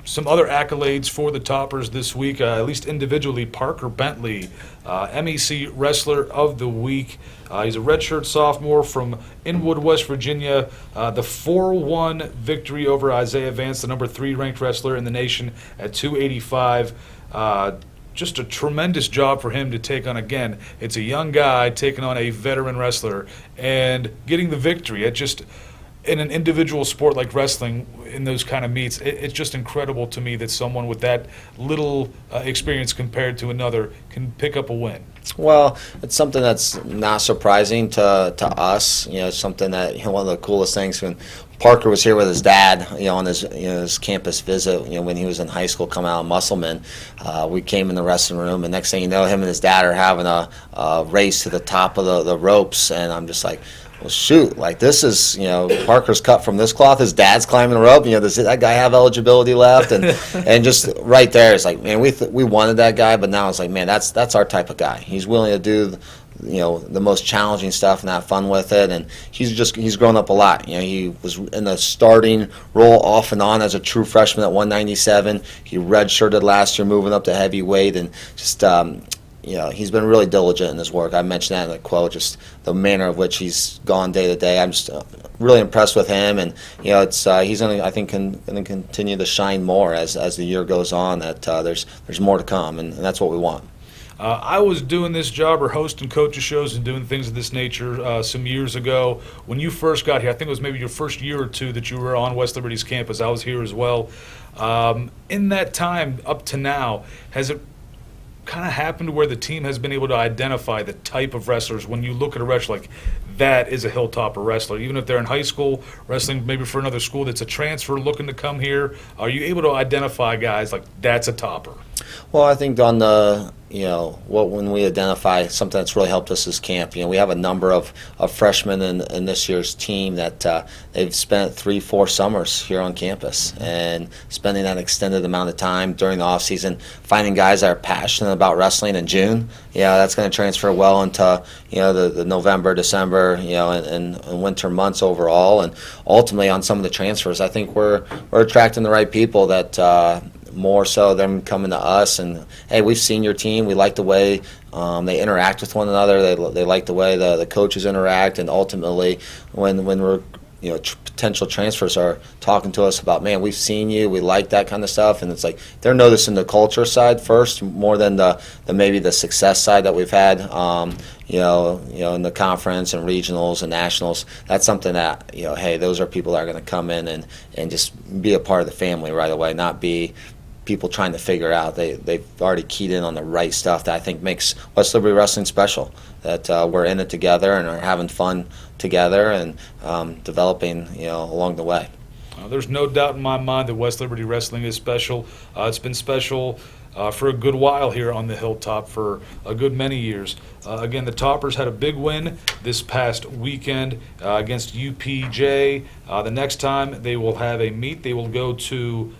Some other accolades for the Toppers this week, at least individually. Parker Bentley, MEC Wrestler of the Week. He's a redshirt sophomore from Inwood, West Virginia. The 4-1 victory over Isaiah Vance, the number 3 ranked wrestler in the nation at 285. Just a tremendous job for him to take on. Again, it's a young guy taking on a veteran wrestler and getting the victory. It just, in an individual sport like wrestling, in those kind of meets, it's just incredible to me that someone with that little experience compared to another can pick up a win. Well, it's something that's not surprising to us. It's something that one of the coolest things when Parker was here with his dad, on his campus visit, when he was in high school coming out of Musselman. We came in the wrestling room, and next thing you know, him and his dad are having a race to the top of the ropes, and I'm just like, well, shoot, like this is, Parker's cut from this cloth. His dad's climbing the rope. Does that guy have eligibility left? And and just right there, it's like, man, we wanted that guy, but now it's like, man, that's our type of guy. He's willing to do the most challenging stuff and have fun with it, and he's grown up a lot. He was in the starting role off and on as a true freshman at 197. He redshirted last year, moving up to heavyweight, and just he's been really diligent in his work. I mentioned that in the quote, just the manner of which he's gone day to day. I'm just really impressed with him, and it's he's going to, I think, going to continue to shine more as the year goes on. That there's more to come, and that's what we want. I was doing this job or hosting coaches shows and doing things of this nature some years ago. When you first got here, I think it was maybe your first year or two that you were on West Liberty's campus. I was here as well. In that time up to now, has it kind of happened where the team has been able to identify the type of wrestlers when you look at a wrestler like that is a Hilltopper wrestler, even if they're in high school wrestling maybe for another school that's a transfer looking to come here? Are you able to identify guys like that's a topper? Well, I think on the when we identify something that's really helped us is camp. We have a number of freshmen in this year's team that they've spent 3-4 summers here on campus and spending that extended amount of time during the off season, finding guys that are passionate about wrestling in June. That's going to transfer well into the November, December, and winter months overall, and ultimately on some of the transfers, I think we're attracting the right people that. More so them coming to us and, hey, we've seen your team. We like the way they interact with one another. They like the way the coaches interact, and ultimately when we're potential transfers are talking to us about, man, we've seen you, we like that kind of stuff, and it's like they're noticing the culture side first more than the maybe the success side that we've had. In the conference and regionals and nationals, that's something that hey, those are people that are going to come in and just be a part of the family right away, not be people trying to figure out. They've already keyed in on the right stuff that I think makes West Liberty Wrestling special, that we're in it together and are having fun together and developing along the way. There's no doubt in my mind that West Liberty Wrestling is special. It's been special for a good while here on the Hilltop, for a good many years. Again, the Toppers had a big win this past weekend against UPJ. The next time they will have a meet, they will go to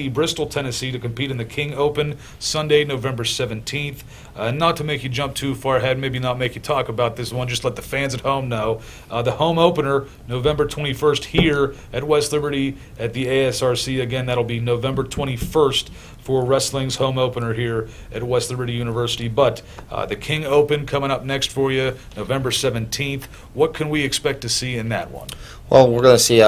Bristol, Tennessee, to compete in the King Open Sunday, November 17th. Not to make you jump too far ahead, maybe not make you talk about this one, just let the fans at home know. The home opener, November 21st, here at West Liberty at the ASRC. Again, that'll be November 21st for wrestling's home opener here at West Liberty University. But the King Open coming up next for you, November 17th. What can we expect to see in that one? Well, we're going to see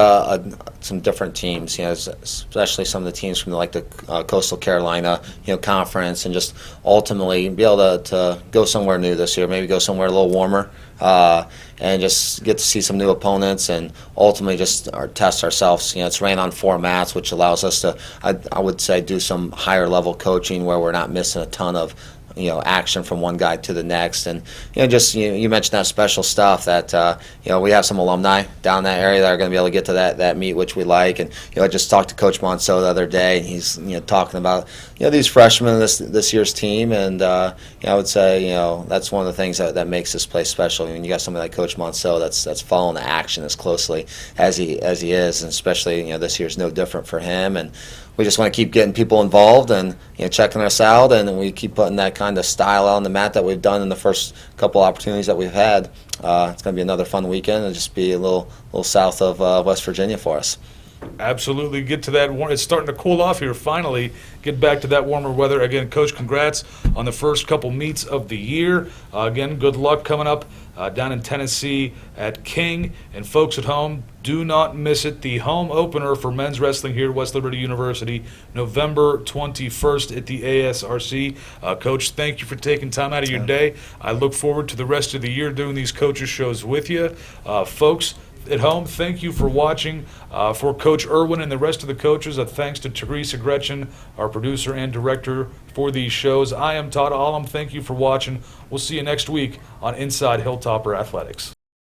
some different teams, especially some of the teams from the Coastal Carolina, conference, and just ultimately be able to go somewhere new this year. Maybe go somewhere a little warmer, and just get to see some new opponents, and ultimately just test ourselves. It's ran on 4 mats, which allows us to, I would say, do some higher level coaching where we're not missing a ton of action from one guy to the next. And just you mentioned that special stuff that we have some alumni down in that area that are going to be able to get to that meet, which we like. And I just talked to Coach Monceau the other day, and he's talking about these freshmen in this year's team. And I would say that's one of the things that makes this place special. When you got somebody like Coach Monceau that's following the action as closely as he is, and especially this year's no different for him. And we just want to keep getting people involved and checking us out, and we keep putting that kind of style out on the mat that we've done in the first couple opportunities that we've had. It's going to be another fun weekend. It'll just be a little south of West Virginia for us. Absolutely. Get to that. It's starting to cool off here finally. Get back to that warmer weather. Again, Coach, congrats on the first couple meets of the year. Again, good luck coming up down in Tennessee at King. And folks at home, do not miss it. The home opener for men's wrestling here at West Liberty University, November 21st at the ASRC. Coach, thank you for taking time out of your day. I look forward to the rest of the year doing these coaches shows with you. Folks at home, thank you for watching. For Coach Irwin and the rest of the coaches, thanks to Teresa Gretchen, our producer and director for these shows. I am Todd Allum. Thank you for watching. We'll see you next week on Inside Hilltopper Athletics.